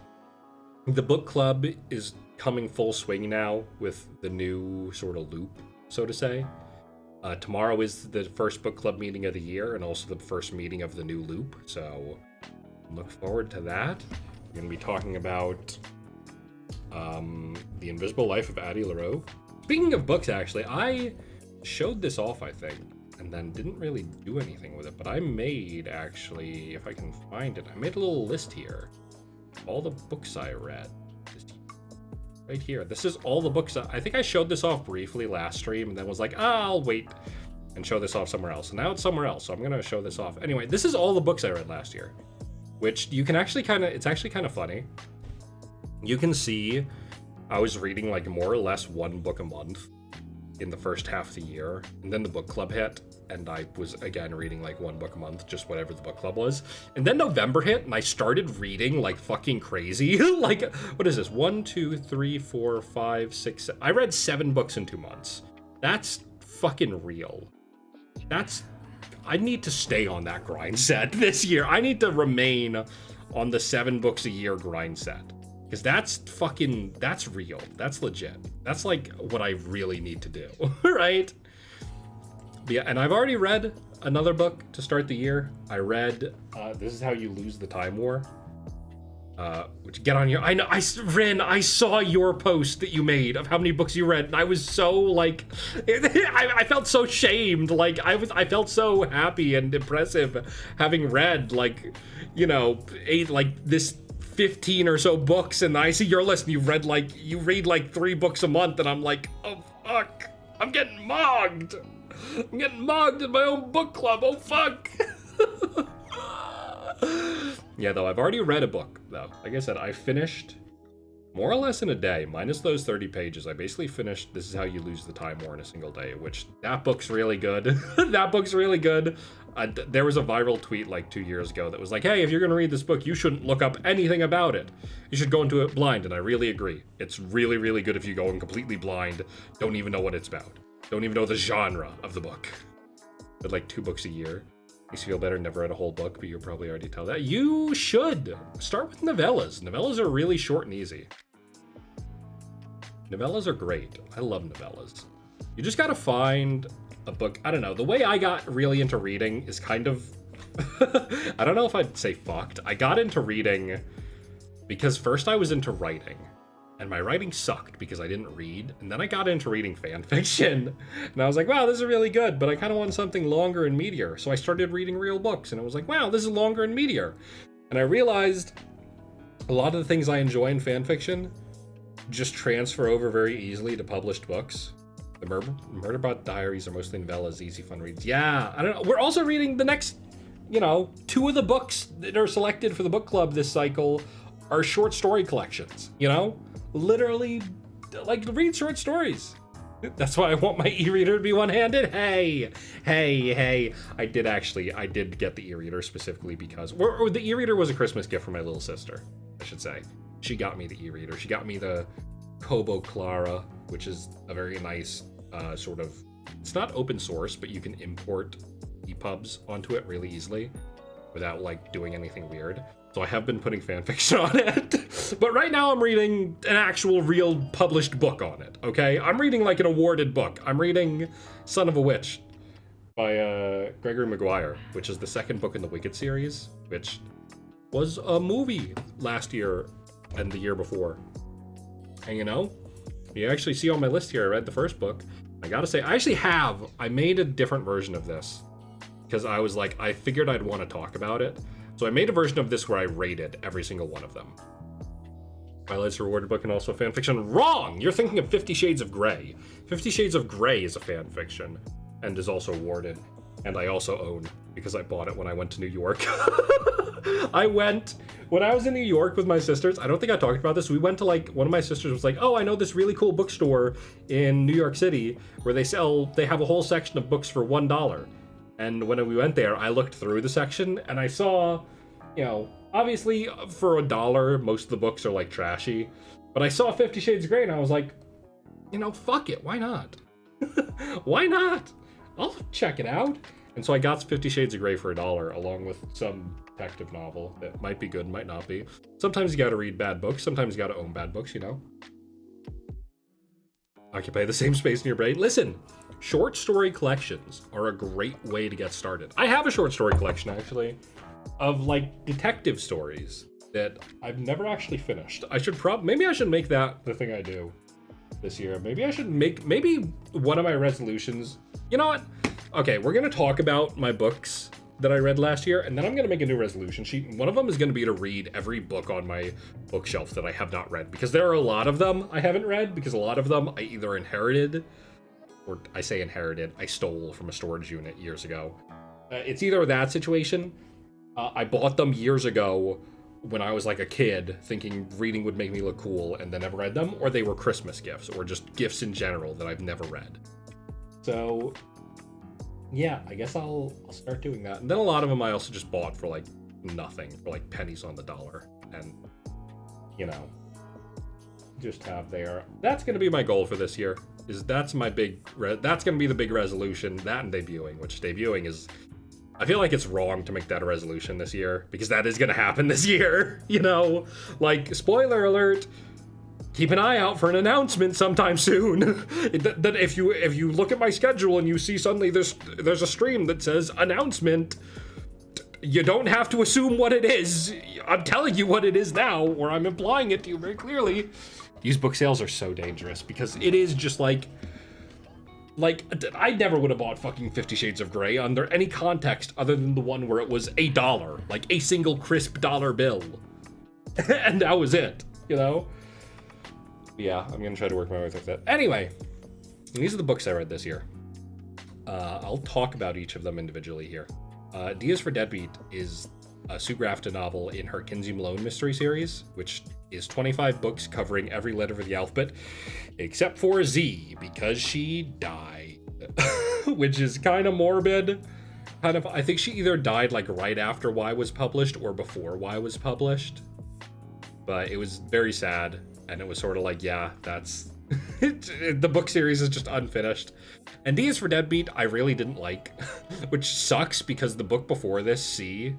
The book club is coming full swing now with the new sort of loop, so to say. Tomorrow is the first book club meeting of the year and also the first meeting of the new loop, so look forward to that. We're going to be talking about The Invisible Life of Addie LaRue. Speaking of books, actually, I showed this off, I think, and then didn't really do anything with it, but I made, actually, if I can find it, I made a little list here of all the books I read. Right here. This is all the books. I think I showed this off briefly last stream and then was like, I'll wait and show this off somewhere else. And now it's somewhere else, so I'm going to show this off. Anyway, this is all the books I read last year, which you can actually it's actually kind of funny. You can see I was reading like more or less one book a month in the first half of the year. And then the book club hit and I was again reading like one book a month, just whatever the book club was. And then November hit and I started reading like fucking crazy. Like, what is this? 1, 2, 3, 4, 5, 6, 7. I read 7 books in 2 months. That's fucking real. I need to stay on that grind set this year. I need to remain on the 7 books a year grind set. Because that's real. That's legit. That's like what I really need to do, right? But yeah, and I've already read another book to start the year. I read This Is How You Lose the Time War. Which, get on your... I know, Rin, I saw your post that you made of how many books you read, and I was so, like... I felt so shamed. Like, I felt so happy and impressive having read, like, you know, 15 or so books, and I see your list and you read like 3 books a month, and I'm like, oh fuck, I'm getting mogged in my own book club, oh fuck. Yeah, though, I've already read a book, though. Like I said, I finished more or less in a day, minus those 30 pages. I basically finished This Is How You Lose the Time War in a single day, which, that book's really good. That book's really good. There was a viral tweet like 2 years ago that was like, hey, if you're going to read this book, you shouldn't look up anything about it. You should go into it blind, and I really agree. It's really, really good if you go in completely blind, don't even know what it's about. Don't even know the genre of the book. But like 2 books a year. Makes you feel better, never read a whole book, but you'll probably already tell that. You should start with novellas. Novellas are really short and easy. Novellas are great. I love novellas. You just gotta find a book. I don't know. The way I got really into reading is kind of, I don't know if I'd say fucked. I got into reading because first I was into writing, and my writing sucked because I didn't read. And then I got into reading fan fiction, and I was like, wow, this is really good, but I kind of want something longer and meatier. So I started reading real books, and I was like, wow, this is longer and meatier. And I realized a lot of the things I enjoy in fan fiction just transfer over very easily to published books. The Murderbot Diaries are mostly novellas, easy fun reads. Yeah, I don't know. We're also reading the next, 2 of the books that are selected for the book club this cycle are short story collections, Literally, read short stories. That's why I want my e-reader to be one-handed. Hey. I did get the e-reader specifically because, or the e-reader was a Christmas gift for my little sister, I should say. She got me the e-reader. She got me the Kobo Clara, which is a very nice sort of, it's not open source, but you can import EPUBs onto it really easily without doing anything weird. So I have been putting fanfiction on it, but right now I'm reading an actual real published book on it, okay? I'm reading an awarded book. I'm reading Son of a Witch by Gregory Maguire, which is the second book in the Wicked series, which was a movie last year and the year before. And you actually see on my list here, I read the first book. I gotta say, I made a different version of this because I was I figured I'd want to talk about it. So I made a version of this where I rated every single one of them. Twilight's a rewarded book and also a fanfiction. Wrong! You're thinking of 50 Shades of Grey. 50 Shades of Grey is a fanfiction and is also awarded. And I also own, because I bought it when I went to New York. When I was in New York with my sisters, I don't think I talked about this, we went to one of my sisters was oh, I know this really cool bookstore in New York City where they have a whole section of books for $1. And when we went there, I looked through the section and I saw, obviously for $1, most of the books are trashy, but I saw 50 Shades of Grey and I was fuck it, why not? Why not? I'll check it out. And so I got 50 Shades of Grey for $1 along with some detective novel that might be good, might not be. Sometimes you gotta read bad books, sometimes you gotta own bad books, Occupy the same space in your brain. Listen, short story collections are a great way to get started. I have a short story collection, actually, of, detective stories that I've never actually finished. Maybe I should make that the thing I do this year. Maybe one of my resolutions, you know what? Okay, we're gonna talk about my books that I read last year, and then I'm gonna make a new resolution sheet. And one of them is gonna be to read every book on my bookshelf that I have not read, because there are a lot of them I haven't read, because a lot of them I either inherited, or I say inherited, I stole from a storage unit years ago. It's either that situation, I bought them years ago when I was a kid, thinking reading would make me look cool, and then never read them, or they were Christmas gifts, or just gifts in general that I've never read. So, yeah, I guess I'll start doing that. And then a lot of them I also just bought for nothing, for pennies on the dollar, and just have there. That's gonna be my goal for this year. That's gonna be the big resolution. That and debuting, which debuting is, I feel like it's wrong to make that a resolution this year, because that is gonna happen this year. Spoiler alert. Keep an eye out for an announcement sometime soon. That if you look at my schedule and you see suddenly there's a stream that says announcement, you don't have to assume what it is. I'm telling you what it is now, or I'm implying it to you very clearly. These book sales are so dangerous because it is just I never would have bought fucking 50 Shades of Grey under any context other than the one where it was $1, a single crisp dollar bill. And that was it, Yeah, I'm gonna try to work my way through that. Anyway, these are the books I read this year. I'll talk about each of them individually here. D is for Deadbeat is a Sue Grafton novel in her Kinsey Malone mystery series, which is 25 books covering every letter of the alphabet, except for Z, because she died. Which is kind of morbid. I think she either died right after Y was published or before Y was published. But it was very sad. And it was sort of yeah, that's... the book series is just unfinished. And D is for Deadbeat, I really didn't like. Which sucks, because the book before this, C...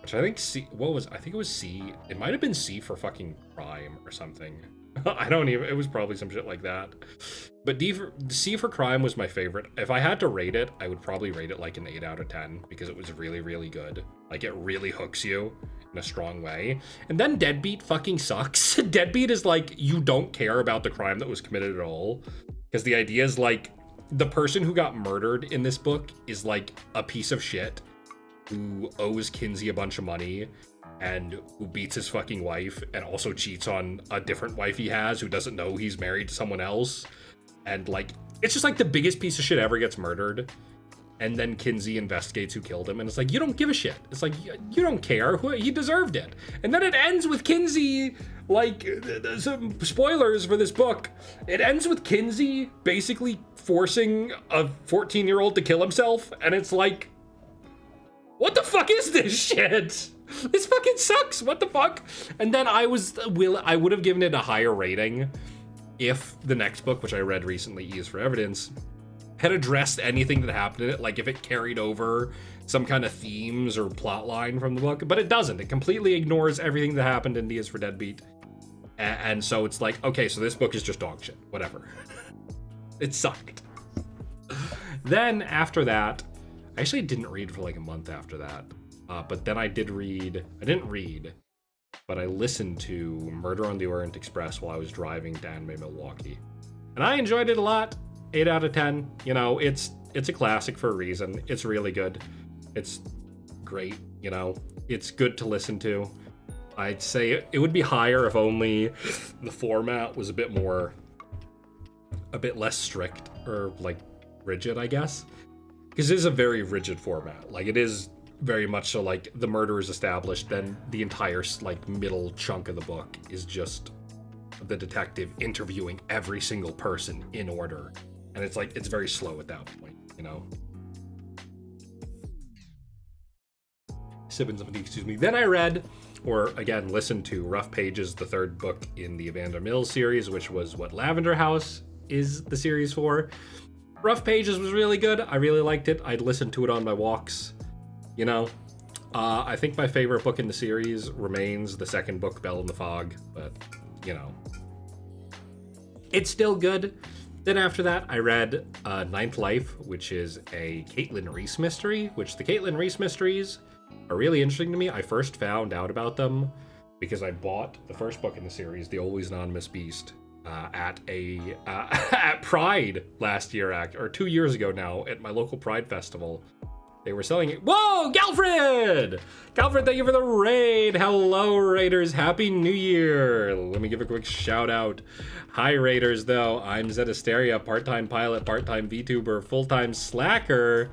Which I think C... I think it was C... It might have been C for fucking crime or something. I don't even... It was probably some shit like that. But C for Crime was my favorite. If I had to rate it, I would probably rate it like an 8 out of 10 because it was really, really good. Like, it really hooks you in a strong way. And then Deadbeat fucking sucks. Deadbeat is like, you don't care about the crime that was committed at all. Because the idea is like, the person who got murdered in this book is like a piece of shit who owes Kinsey a bunch of money and who beats his fucking wife and also cheats on a different wife he has who doesn't know he's married to someone else. And like, it's just like the biggest piece of shit ever gets murdered. And then Kinsey investigates who killed him. And it's like, you don't give a shit. It's like, you don't care. He deserved it. And then it ends with Kinsey, like, some spoilers for this book. It ends with Kinsey basically forcing a 14-year-old to kill himself. And it's like, what the fuck is this shit? This fucking sucks. What the fuck? And then I would have given it a higher rating if the next book, which I read recently, E is for Evidence, had addressed anything that happened in it, like if it carried over some kind of themes or plot line from the book, but it doesn't. It completely ignores everything that happened in D is for Deadbeat. And so it's like, okay, so this book is just dog shit, whatever. It sucked. Then after that, I actually didn't read for like a month after that. But then I didn't read, but I listened to Murder on the Orient Express while I was driving to Anime Milwaukee. And I enjoyed it a lot. 8 out of 10. You know, it's a classic for a reason. It's really good. It's great, you know. It's good to listen to. I'd say it would be higher if only the format was a bit less strict or like rigid, I guess. Because it is a very rigid format. Like, it is very much so like the murder is established, then the entire like middle chunk of the book is just the detective interviewing every single person in order. And it's like, it's very slow at that point, you know? Sipping something, excuse me. Then I read, or again, listened to Rough Pages, the third book in the Evander Mills series, which was what Lavender House is the series for. Rough Pages was really good. I really liked it. I'd listen to it on my walks, you know? I think my favorite book in the series remains the second book, Bell in the Fog, but, you know. It's still good. Then after that, I read Ninth Life, which is a Caitlin Reese mystery, which the Caitlin Reese mysteries are really interesting to me. I first found out about them because I bought the first book in the series, The Always Anonymous Beast, at at Pride last year, or 2 years ago now, at my local Pride festival. They were selling it. Whoa, Galfred! Galfred, thank you for the raid. Hello, Raiders. Happy New Year. Let me give a quick shout out. Hi, Raiders, though. I'm Zett Asteria, part-time pilot, part-time VTuber, full-time slacker.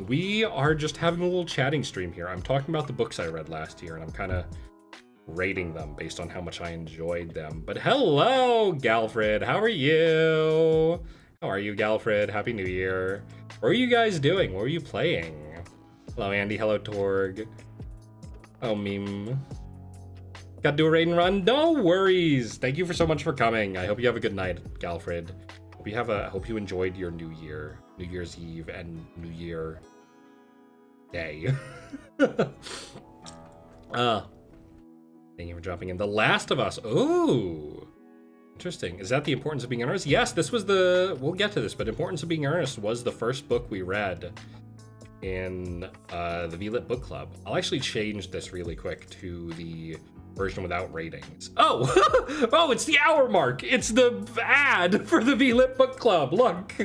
We are just having a little chatting stream here. I'm talking about the books I read last year, and I'm kind of rating them based on how much I enjoyed them. But hello, Galfred. How are you? How are you, Galfred? Happy New Year. What are you guys doing? What are you playing? Hello, Andy. Hello, Torg. Oh, meme. Got to do a raid and run? No worries. Thank you so much for coming. I hope you have a good night, Galfred. Hope you enjoyed your New Year's Eve and New Year Day. Thank you for dropping in. The Last of Us. Ooh. Interesting. Is that The Importance of Being Earnest? Yes, this was we'll get to this, but Importance of Being Earnest was the first book we read in the VLit Book Club. I'll actually change this really quick to the version without ratings. Oh! Oh, it's the hour mark! It's the ad for the VLit Book Club! Look!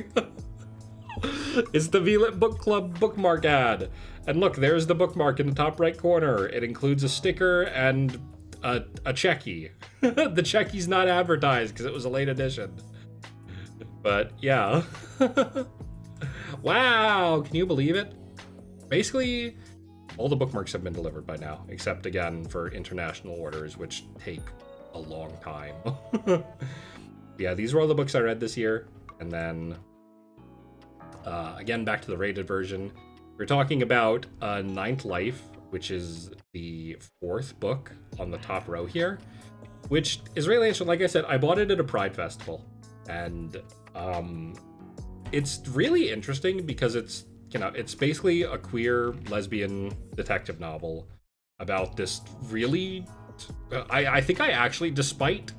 It's the VLit Book Club bookmark ad. And look, there's the bookmark in the top right corner. It includes a sticker and a Checky. The Checky's not advertised because it was a late edition. But yeah. Wow, can you believe it? Basically, all the bookmarks have been delivered by now, except again for international orders, which take a long time. Yeah, these were all the books I read this year. And then, again, back to the rated version. We're talking about Ninth Life, which is the fourth book on the top row here, which is really interesting. Like I said, I bought it at a Pride festival, and it's really interesting because it's, you know, it's basically a queer lesbian detective novel about this really, I think I actually, despite,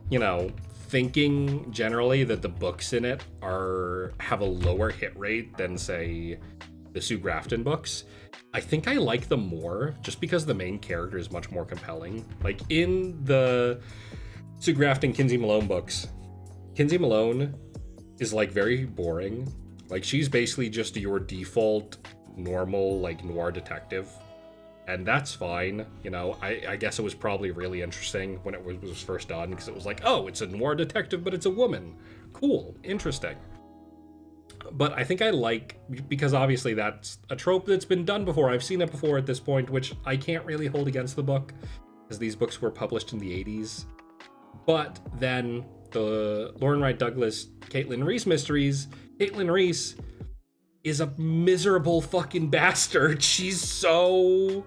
you know, thinking generally that the books in it have a lower hit rate than, say, the Sue Grafton books. I think I like them more just because the main character is much more compelling. Like in the Sue Grafton Kinsey Malone books, Kinsey Malone is like very boring. Like she's basically just your default normal like noir detective. And that's fine, you know. I guess it was probably really interesting when it was first done, because it was like, oh, it's a noir detective, but it's a woman. Cool, interesting. But I think I like, because obviously that's a trope that's been done before. I've seen it before at this point, which I can't really hold against the book, because these books were published in the 80s. But then the Lauren Wright Douglas, Caitlin Reese mysteries, Caitlin Reese is a miserable fucking bastard. She's so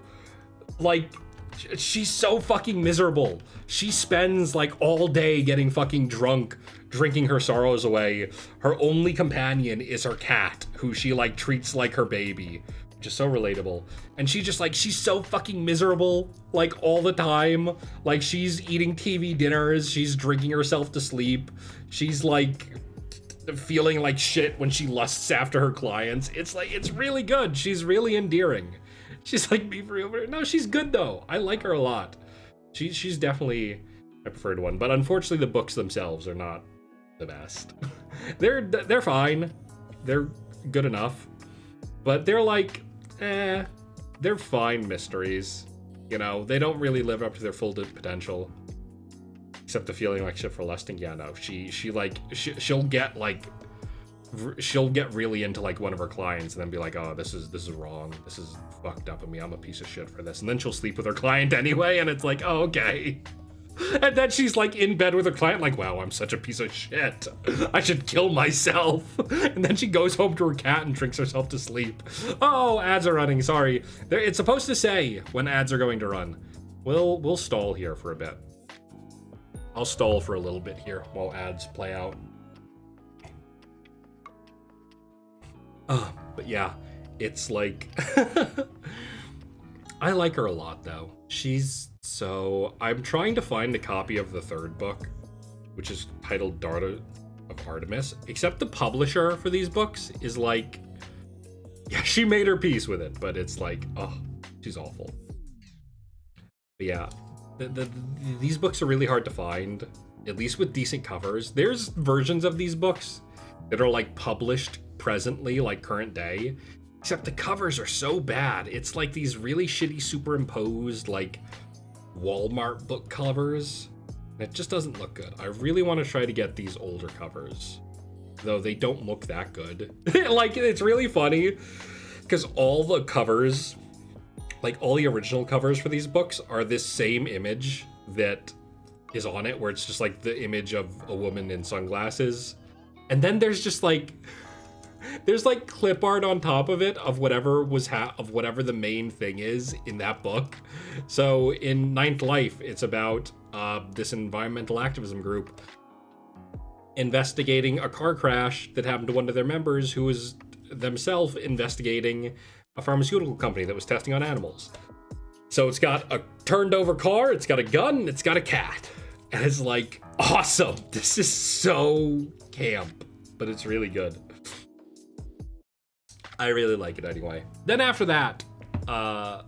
fucking miserable. She spends like all day getting fucking drunk, drinking her sorrows away. Her only companion is her cat, who she like treats like her baby, which is so relatable. And she just like, she's so fucking miserable, like all the time. Like she's eating TV dinners, she's drinking herself to sleep, she's like feeling like shit when she lusts after her clients. It's like, it's really good. She's really endearing. She's like me for real. No, she's good though. I like her a lot. She's definitely my preferred one. But unfortunately, the books themselves are not the best. They're fine. They're good enough. But they're like, they're fine mysteries. You know, they don't really live up to their full potential. Except the feeling like shit for lusting. Yeah, no, she'll get really into like one of her clients and then be like, oh, this is wrong, this is fucked up of me, I'm a piece of shit for this, and then she'll sleep with her client anyway, and it's like, oh, okay. And then she's like in bed with her client like, wow, I'm such a piece of shit, I should kill myself. And then she goes home to her cat and drinks herself to sleep. Oh, ads are running, sorry. It's supposed to say when ads are going to run. We'll stall here for a bit. I'll stall for a little bit here while ads play out. But yeah, it's like, I like her a lot though. I'm trying to find a copy of the third book, which is titled Daughter of Artemis, except the publisher for these books is like, yeah, she made her peace with it, but it's like, oh, she's awful. But yeah, these books are really hard to find, at least with decent covers. There's versions of these books that are like published presently, like current day, except the covers are so bad. It's like these really shitty superimposed like Walmart book covers. It just doesn't look good. I really want to try to get these older covers, though they don't look that good. Like, it's really funny because all the covers, like all the original covers for these books, are this same image that is on it, where it's just like the image of a woman in sunglasses, and then there's just like there's like clip art on top of it of whatever whatever the main thing is in that book. So in Ninth Life, it's about this environmental activism group investigating a car crash that happened to one of their members, who was themselves investigating a pharmaceutical company that was testing on animals. So it's got a turned over car, it's got a gun, it's got a cat. And it's like, awesome. This is so camp, but it's really good. I really like it anyway. Then after that, I'll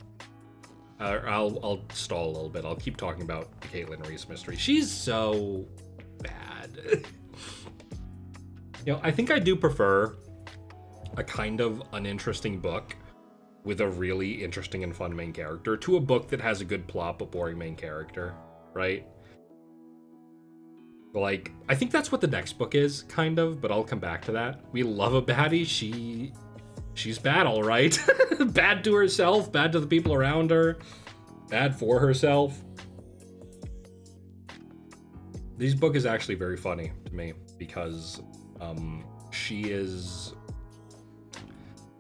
stall a little bit. I'll keep talking about the Caitlin Reese mystery. She's so bad. You know, I think I do prefer a kind of uninteresting book with a really interesting and fun main character to a book that has a good plot but boring main character, right? Like, I think that's what the next book is, kind of, but I'll come back to that. We love a baddie. She's bad, all right. Bad to herself, bad to the people around her, bad for herself. This book is actually very funny to me because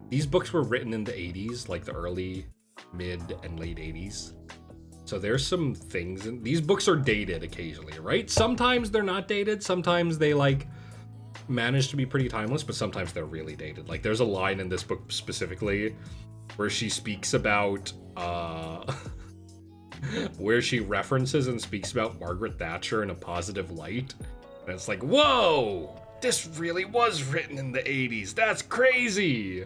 these books were written in the 80s, like the early, mid, and late 80s. So there's some things, and these books are dated occasionally, right? Sometimes they're not dated, sometimes they like manage to be pretty timeless, but sometimes they're really dated. Like there's a line in this book specifically where she speaks about where she references and speaks about Margaret Thatcher in a positive light, And it's like, whoa, this really was written in the 80s. That's crazy.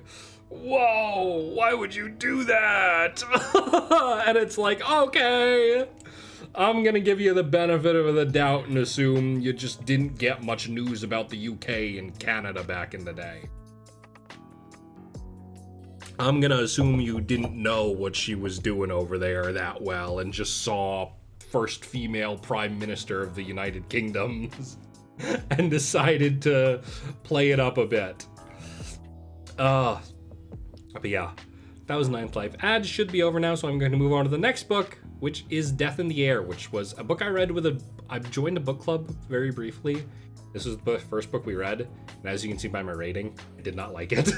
Whoa, why would you do that? And it's like, okay, I'm gonna give you the benefit of the doubt and assume you just didn't get much news about the UK and Canada back in the day. I'm gonna assume you didn't know what she was doing over there that well and just saw first female prime minister of the United Kingdom and decided to play it up a bit. But yeah, that was Ninth Life. Ads should be over now, so I'm going to move on to the next book, which is Death in the Air, which was a book I read I joined a book club very briefly. This was the first book we read, and as you can see by my rating, I did not like it.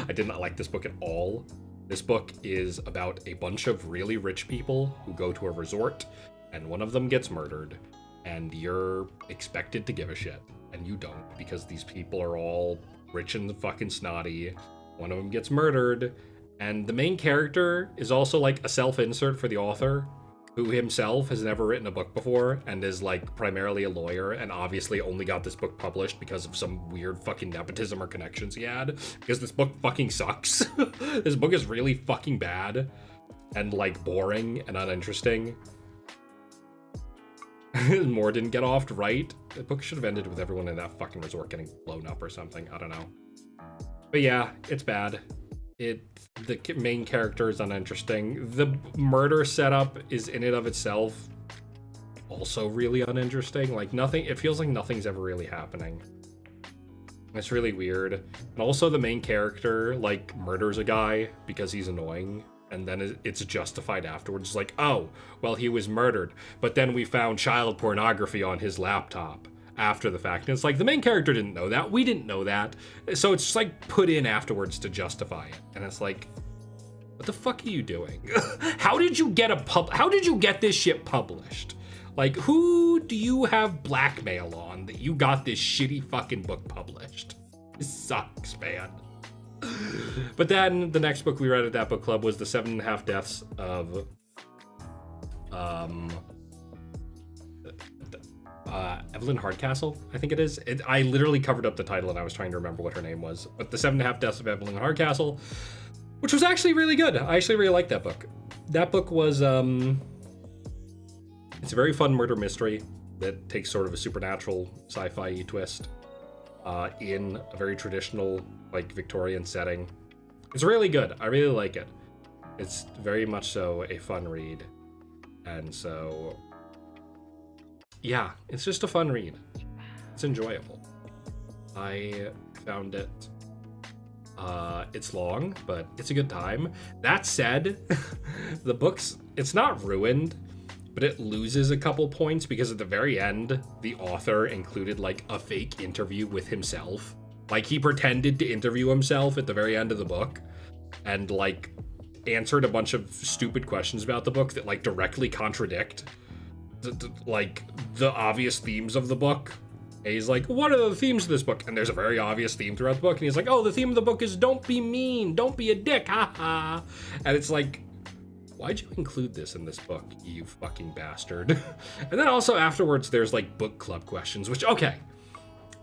I did not like this book at all. This book is about a bunch of really rich people who go to a resort, and one of them gets murdered, and you're expected to give a shit, and you don't, because these people are all rich and fucking snotty. One of them gets murdered, and the main character is also like a self-insert for the author, who himself has never written a book before and is like primarily a lawyer and obviously only got this book published because of some weird fucking nepotism or connections he had, because this book fucking sucks. This book is really fucking bad and like boring and uninteresting. More didn't get off right. The book should have ended with everyone in that fucking resort getting blown up or something. I don't know. But yeah, it's bad. The main character is uninteresting. The murder setup is in and of itself also really uninteresting. Like nothing, it feels like nothing's ever really happening. It's really weird. And also the main character like murders a guy because he's annoying, and then it's justified afterwards. It's like, oh, well, he was murdered, but then we found child pornography on his laptop after the fact. And it's like, the main character didn't know that. We didn't know that. So it's just like put in afterwards to justify it. And it's like, what the fuck are you doing? How did you get this shit published? Like, who do you have blackmail on that you got this shitty fucking book published? It sucks, man. But then the next book we read at that book club was The 7.5 Deaths of Evelyn Hardcastle, I think it is. I literally covered up the title and I was trying to remember what her name was. But The 7.5 Deaths of Evelyn Hardcastle, which was actually really good. I actually really liked that book. That book was, it's a very fun murder mystery that takes sort of a supernatural sci-fi twist in a very traditional, like, Victorian setting. It's really good. I really like it. It's very much so a fun read. And so, yeah, it's just a fun read. It's enjoyable. I found it. It's long, but it's a good time. That said, the book's, it's not ruined, but it loses a couple points because at the very end, the author included like a fake interview with himself. Like he pretended to interview himself at the very end of the book and like answered a bunch of stupid questions about the book that like directly contradict the obvious themes of the book. And he's like, what are the themes of this book? And there's a very obvious theme throughout the book. And he's like, oh, the theme of the book is don't be mean, don't be a dick, haha. And it's like, why'd you include this in this book, you fucking bastard? And then also afterwards, there's like book club questions, which, okay,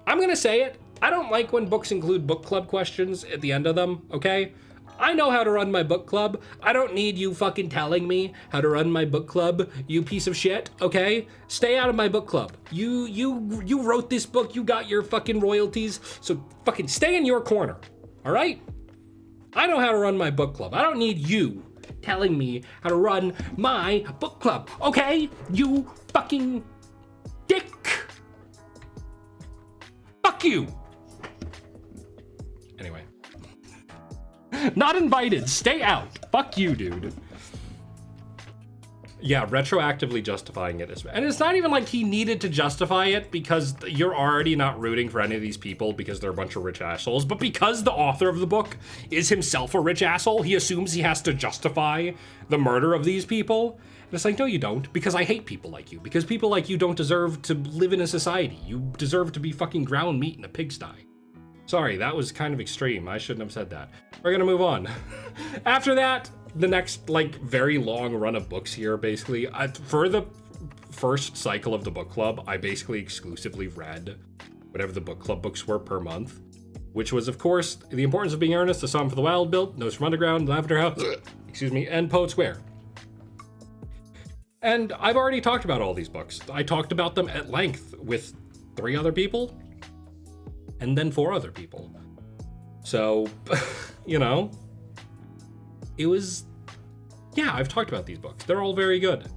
I'm gonna say it. I don't like when books include book club questions at the end of them, okay? I know how to run my book club. I don't need you fucking telling me how to run my book club, you piece of shit, okay? Stay out of my book club. You wrote this book, you got your fucking royalties, so fucking stay in your corner, all right? I know how to run my book club. I don't need you telling me how to run my book club, okay? You fucking dick. Fuck you. Anyway. Not invited. Stay out. Fuck you, dude. Yeah, retroactively justifying it is, and it's not even like he needed to justify it because you're already not rooting for any of these people because they're a bunch of rich assholes, but because the author of the book is himself a rich asshole, he assumes he has to justify the murder of these people. And it's like, no, you don't, because I hate people like you, because people like you don't deserve to live in a society. You deserve to be fucking ground meat in a pigsty. Sorry, that was kind of extreme. I shouldn't have said that. We're gonna move on. After that, the next, like, very long run of books here, basically, for first cycle of the book club, I basically exclusively read whatever the book club books were per month, which was, of course, The Importance of Being Earnest, A Song for the Wild Built, Notes from Underground, Lavender House, excuse me, and Poet Square. And I've already talked about all these books. I talked about them at length with 3 other people, and then 4 other people. So, you know, it was, yeah, I've talked about these books. They're all very good.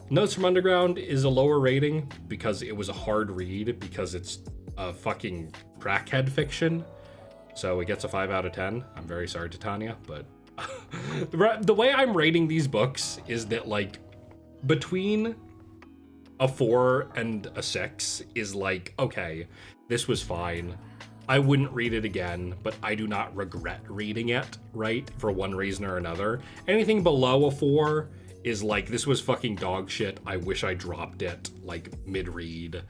Notes from Underground is a lower rating because it was a hard read, because it's a fucking crackhead fiction. So it gets a 5 out of 10. I'm very sorry to Tanya, but the way I'm rating these books is that, like, between a 4 and a 6 is like, okay, this was fine. I wouldn't read it again, but I do not regret reading it, right? For one reason or another. Anything below a 4 is like, this was fucking dog shit. I wish I dropped it, like, mid-read,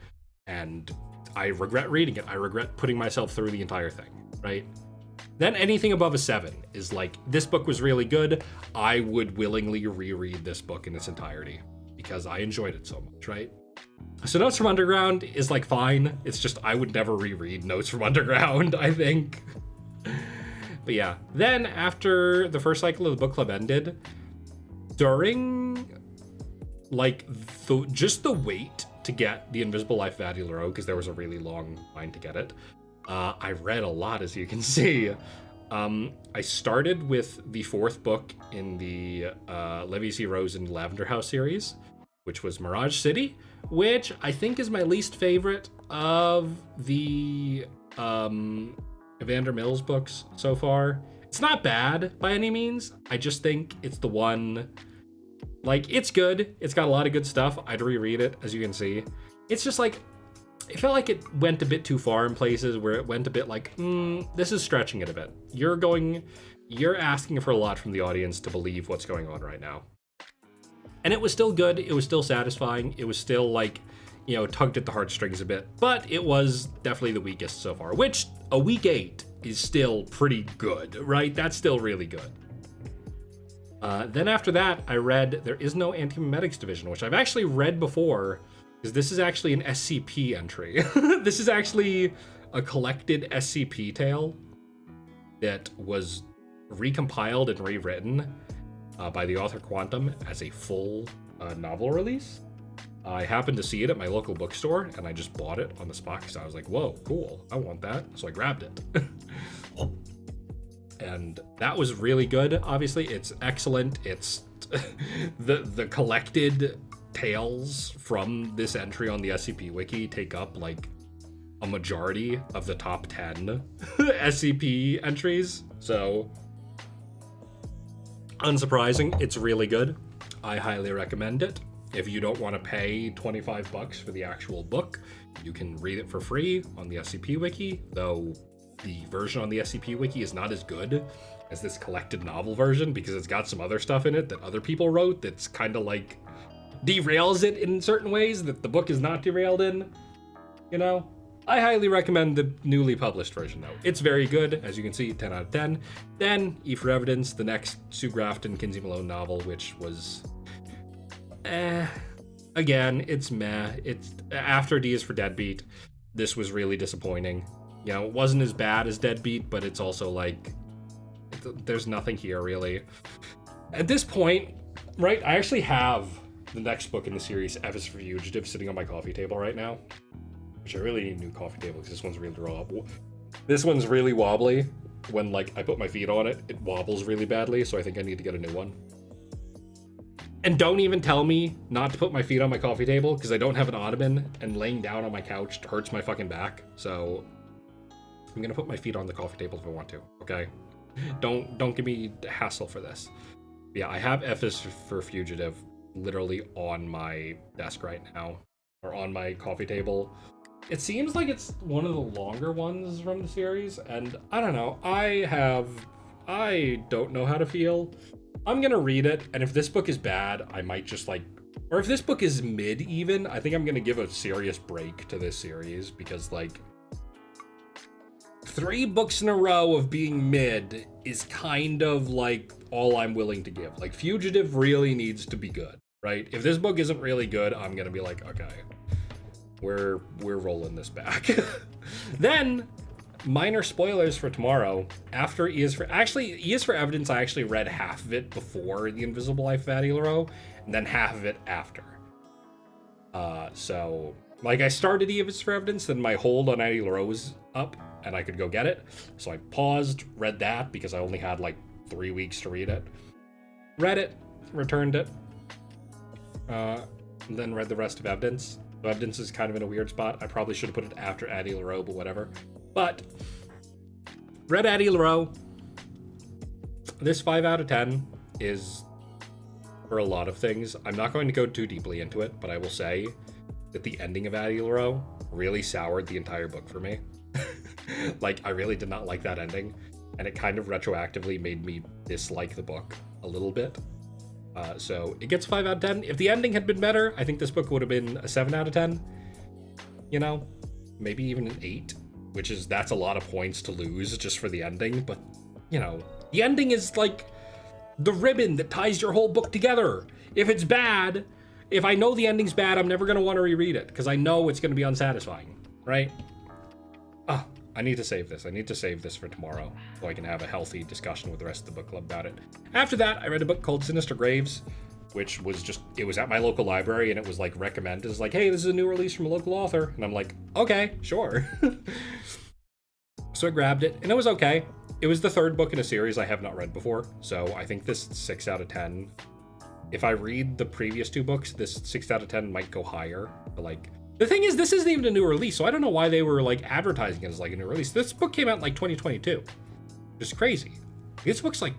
and I regret reading it. I regret putting myself through the entire thing, right? Then anything above a 7 is like, this book was really good. I would willingly reread this book in its entirety because I enjoyed it so much, right? So Notes from Underground is, like, fine. It's just I would never reread Notes from Underground, I think. But yeah, then after the first cycle of the book club ended, during, like, just the wait to get The Invisible Life of Addie LaRue, because there was a really long line to get it, I read a lot, as you can see. I started with the 4th book in the Levy C. Rose and Lavender House series, which was Mirage City, which I think is my least favorite of the Evander Mills books so far. It's not bad by any means. I just think it's the one, like, it's good. It's got a lot of good stuff. I'd reread it, as you can see. It's just like, it felt like it went a bit too far in places where it went a bit like, this is stretching it a bit. You're asking for a lot from the audience to believe what's going on right now. And it was still good. It was still satisfying. It was still, like, you know, tugged at the heartstrings a bit, but it was definitely the weakest so far, which a weak 8 is still pretty good, right? That's still really good. Then after that, I read There Is No Anti-Memetics Division, which I've actually read before, because this is actually an SCP entry. This is actually a collected SCP tale that was recompiled and rewritten by the author Quantum as a full novel release. I happened to see it at my local bookstore, and I just bought it on the spot because I was like, whoa, cool, I want that. So I grabbed it. And that was really good. Obviously, it's excellent. It's the collected tales from this entry on the SCP Wiki take up, like, a majority of the top 10 SCP entries. So, unsurprising, it's really good. I highly recommend it. If you don't want to pay $25 for the actual book, you can read it for free on the SCP Wiki, though the version on the SCP Wiki is not as good as this collected novel version because it's got some other stuff in it that other people wrote that's kind of, like, derails it in certain ways that the book is not derailed in, you know? I highly recommend the newly published version, though. It's very good, as you can see, 10 out of 10. Then, E for Evidence, the next Sue Grafton, Kinsey Malone novel, which was, again, it's meh. It's after D is for Deadbeat. This was really disappointing. You know, it wasn't as bad as Deadbeat, but it's also like, there's nothing here, really. At this point, right, I actually have the next book in the series, F is for Fugitive, sitting on my coffee table right now. Which I really need a new coffee table because this one's really This one's really wobbly. When, like, I put my feet on it, it wobbles really badly, so I think I need to get a new one. And don't even tell me not to put my feet on my coffee table because I don't have an ottoman, and laying down on my couch hurts my fucking back. So I'm gonna put my feet on the coffee table if I want to, okay? Don't give me hassle for this. But yeah, I have F is for Fugitive literally on my desk right now, or on my coffee table. It seems like it's one of the longer ones from the series, and I don't know. I don't know how to feel. I'm gonna read it, and if this book is bad, I might just, like, or if this book is mid even, I think I'm gonna give a serious break to this series, because, like, 3 books in a row of being mid is kind of, like, all I'm willing to give. Like, Fugitive really needs to be good, right? If this book isn't really good, I'm gonna be like, okay, we're rolling this back. Then, minor spoilers for tomorrow. After E is for Evidence, I actually read half of it before The Invisible Life of Addie LaRoe, and then half of it after. So, like, I started E is for Evidence, then my hold on Addie LaRoe was up, and I could go get it. So I paused, read that, because I only had, like, 3 weeks to read it. Read it, returned it, then read the rest of Evidence. So Evidence is kind of in a weird spot. I probably should have put it after Addie LaRoe, but whatever. But, read Addie LaRoe. This 5 out of 10 is for a lot of things. I'm not going to go too deeply into it, but I will say that the ending of Addie LaRoe really soured the entire book for me. Like, I really did not like that ending, and it kind of retroactively made me dislike the book a little bit. So it gets 5 out of 10. If the ending had been better, I think this book would have been a 7 out of 10. You know, maybe even an 8, that's a lot of points to lose just for the ending. But, you know, the ending is like the ribbon that ties your whole book together. If it's bad, if I know the ending's bad, I'm never going to want to reread it because I know it's going to be unsatisfying, right? I need to save this. I need to save this for tomorrow so I can have a healthy discussion with the rest of the book club about it. After that, I read a book called Sinister Graves, which was it was at my local library, and it was like recommended. It's like, hey, this is a new release from a local author. And I'm like, okay, sure. So I grabbed it, and it was okay. It was the 3rd book in a series I have not read before, so I think this 6 out of 10. If I read the previous 2 books, this 6 out of 10 might go higher, but like, the thing is, this isn't even a new release, so I don't know why they were, like, advertising it as, like, a new release. This book came out in, like, 2022. Which is crazy. This book's, like,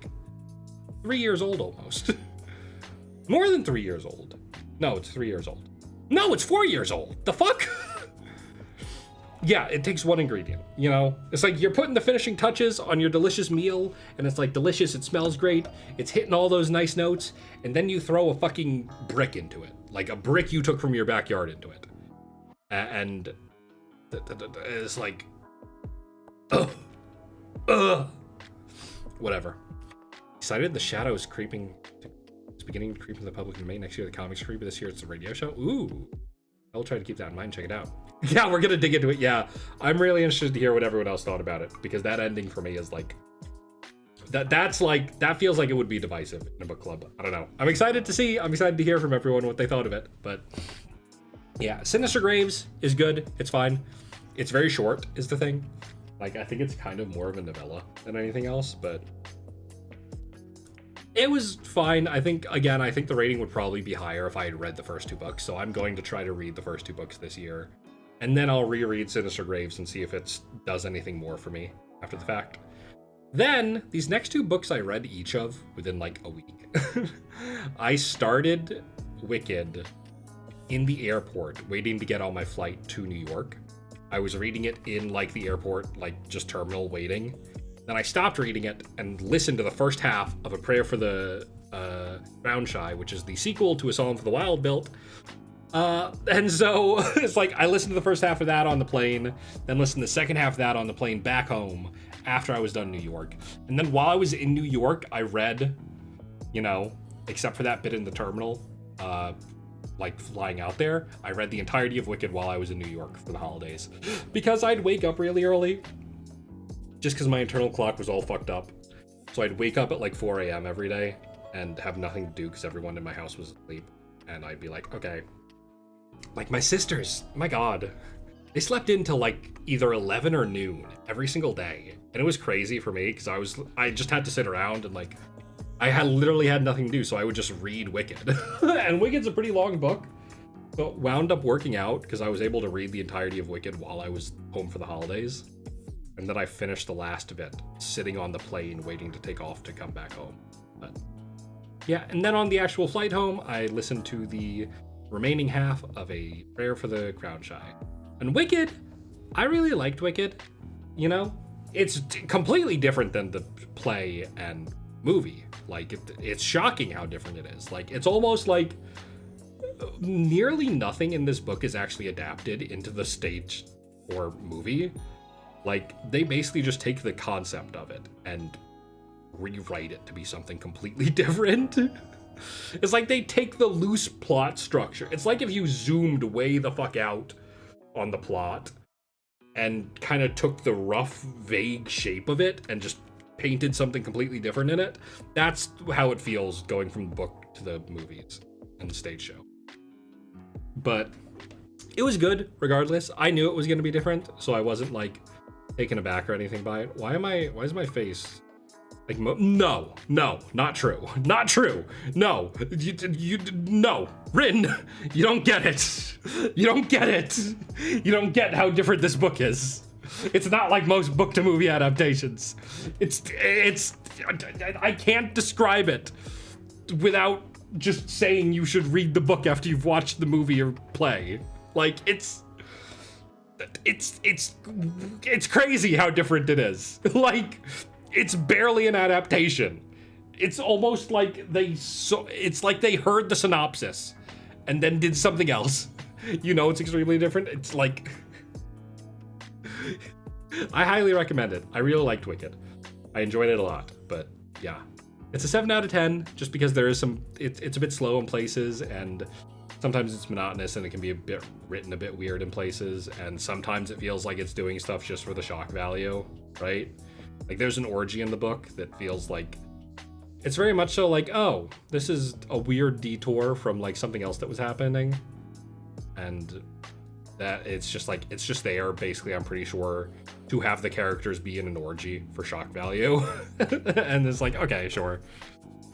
3 years old, almost. More than 3 years old. No, it's 3 years old. No, it's 4 years old! The fuck? Yeah, it takes one ingredient, you know? It's like you're putting the finishing touches on your delicious meal, and it's, like, delicious, it smells great, it's hitting all those nice notes, and then you throw a fucking brick into it. Like, a brick you took from your backyard into it. And it's like, whatever. Excited the shadows creeping, it's beginning to creep into the public domain. Next year the comics creep, but this year it's the radio show. Ooh, I'll try to keep that in mind. Check it out. Yeah, we're gonna dig into it. Yeah, I'm really interested to hear what everyone else thought about it, because that ending for me is like, that feels like it would be divisive in a book club. I don't know. I'm excited to hear from everyone what they thought of it, but. Yeah, Sinister Graves is good. It's fine. It's very short, is the thing. Like, I think it's kind of more of a novella than anything else, but it was fine. I think the rating would probably be higher if I had read the first 2 books, so I'm going to try to read the first 2 books this year, and then I'll reread Sinister Graves and see if it does anything more for me after the fact. Then, these next 2 books I read each of within, like, a week. I started Wicked in the airport, waiting to get on my flight to New York. I was reading it in, like, the airport, like, just terminal waiting. Then I stopped reading it and listened to the first half of A Prayer for the Ground Shy, which is the sequel to A Psalm for the Wild Built. And so it's like I listened to the first half of that on the plane, then listened to the second half of that on the plane back home after I was done in New York. And then while I was in New York, I read, you know, except for that bit in the terminal, like flying out there, I read the entirety of Wicked while I was in New York for the holidays, because I'd wake up really early, just because my internal clock was all fucked up. So I'd wake up at like 4 a.m. every day and have nothing to do because everyone in my house was asleep. And I'd be like, okay. Like my sisters, my God, they slept in till like either 11 or noon every single day. And it was crazy for me because I just had to sit around and like, I literally had nothing to do, so I would just read Wicked. And Wicked's a pretty long book. So wound up working out because I was able to read the entirety of Wicked while I was home for the holidays. And then I finished the last of it, sitting on the plane waiting to take off to come back home. But yeah, and then on the actual flight home, I listened to the remaining half of A Prayer for the Crown Shy. And Wicked, I really liked Wicked. You know, it's completely different than the play and movie. Like, it's shocking how different it is. Like, it's almost like nearly nothing in this book is actually adapted into the stage or movie. Like, they basically just take the concept of it and rewrite it to be something completely different. It's like they take the loose plot structure. It's like if you zoomed way the fuck out on the plot and kind of took the rough, vague shape of it and just painted something completely different in it. That's how it feels going from the book to the movies and the stage show. But it was good regardless. I knew it was going to be different, so I wasn't like taken aback or anything by it. Why is my face like no, not true. No, no, Rin, you don't get it. You don't get it. You don't get how different this book is. It's not like most book to movie adaptations. It's I can't describe it without just saying you should read the book after you've watched the movie or play. Like it's crazy how different it is. Like it's barely an adaptation. It's almost like it's like they heard the synopsis and then did something else. You know, it's extremely different. It's like I highly recommend it. I really liked Wicked. I enjoyed it a lot, but yeah. It's a 7 out of 10 just because there is it's a bit slow in places and sometimes it's monotonous and it can be written a bit weird in places, and sometimes it feels like it's doing stuff just for the shock value, right? Like there's an orgy in the book that feels like it's very much so like, oh, this is a weird detour from like something else that was happening, and that it's just there basically, I'm pretty sure, to have the characters be in an orgy for shock value. And it's like, okay, sure.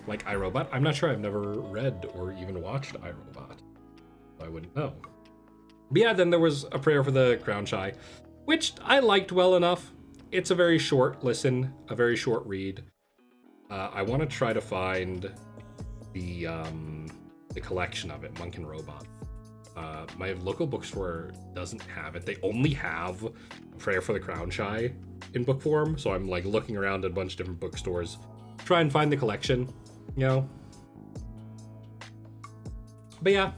Like iRobot, I'm not sure, I've never read or even watched iRobot, so I wouldn't know. But yeah, then there was A Prayer for the Crown Shy, which I liked well enough. It's a very short listen, a very short read. I want to try to find the collection of it, Monk and Robot. My local bookstore doesn't have it. They only have Prayer for the Crown Shy in book form, so I'm like looking around at a bunch of different bookstores, try and find the collection, you know. But yeah,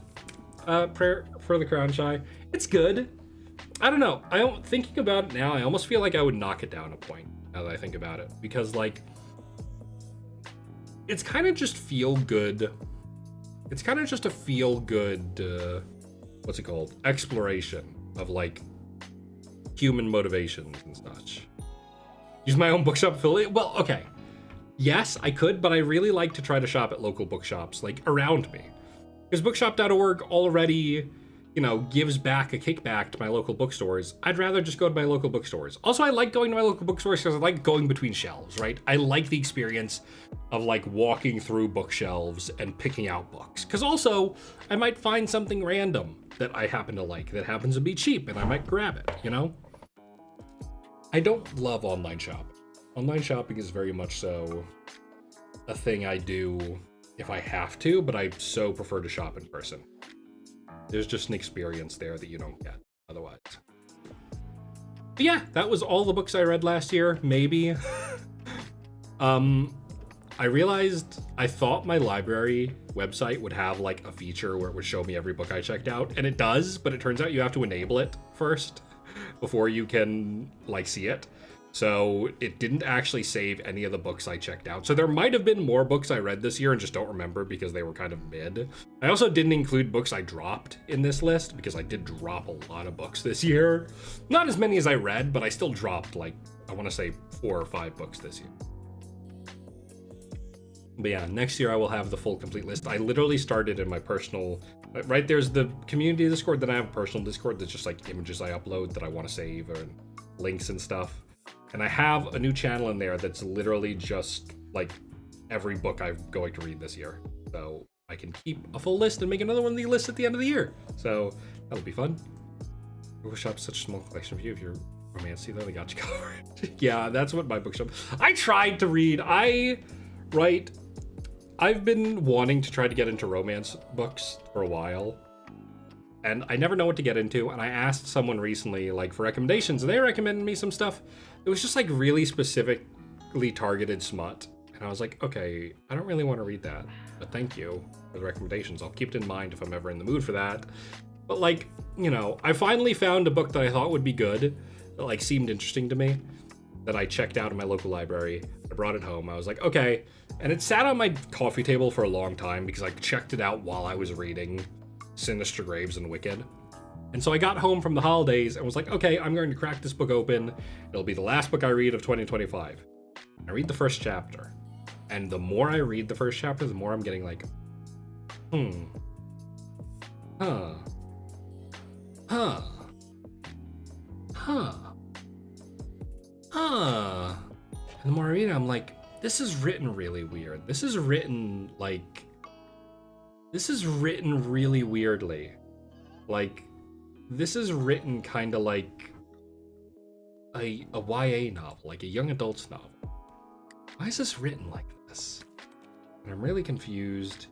Prayer for the Crown Shy, it's good. I don't know. Thinking about it now, I almost feel like I would knock it down a point now that I think about it, because like it's kind of just feel good. It's kind of just a feel good. What's it called? Exploration of like human motivations and such. Use my own bookshop affiliate? Well, okay. Yes, I could, but I really like to try to shop at local bookshops like around me. Because bookshop.org already, you know, gives back a kickback to my local bookstores. I'd rather just go to my local bookstores. Also, I like going to my local bookstores because I like going between shelves, right? I like the experience of like walking through bookshelves and picking out books. Because also, I might find something random that I happen to like that happens to be cheap and I might grab it, you know? I don't love online shopping. Online shopping is very much so a thing I do if I have to, but I so prefer to shop in person. There's just an experience there that you don't get otherwise. But yeah, that was all the books I read last year, maybe. I realized I thought my library website would have like a feature where it would show me every book I checked out, and it does, but it turns out you have to enable it first before you can like see it. So it didn't actually save any of the books I checked out. So there might have been more books I read this year and just don't remember because they were kind of mid. I also didn't include books I dropped in this list because I did drop a lot of books this year. Not as many as I read, but I still dropped like, I want to say 4 or 5 books this year. But yeah, next year I will have the full complete list. I literally started in my personal, right, there's the community Discord, then I have a personal Discord that's just like images I upload that I want to save or links and stuff. And I have a new channel in there that's literally just like every book I'm going to read this year. So I can keep a full list and make another one of the lists at the end of the year. So that'll be fun. Bookshop's such a small collection of you. If you're romancy though, they got you covered. Yeah, that's what my bookshop. I tried to read. I've been wanting to try to get into romance books for a while, and I never know what to get into. And I asked someone recently, like, for recommendations, and they recommended me some stuff. It was just like really specifically targeted smut. And I was like, okay, I don't really want to read that, but thank you for the recommendations. I'll keep it in mind if I'm ever in the mood for that. But like, you know, I finally found a book that I thought would be good, that like seemed interesting to me. that I checked out in my local library. I brought it home. I was like, okay. And it sat on my coffee table for a long time because I checked it out while I was reading Sinister Graves and Wicked. And so I got home from the holidays and was like, okay, I'm going to crack this book open. It'll be the last book I read of 2025. I read the first chapter. And the more I read the first chapter, the more I'm getting like, huh. And the more I read it, I'm like, this is written really weird. This is written really weirdly. Like, this is written kind of like a YA novel, like a young adult's novel. Why is this written like this? And I'm really confused.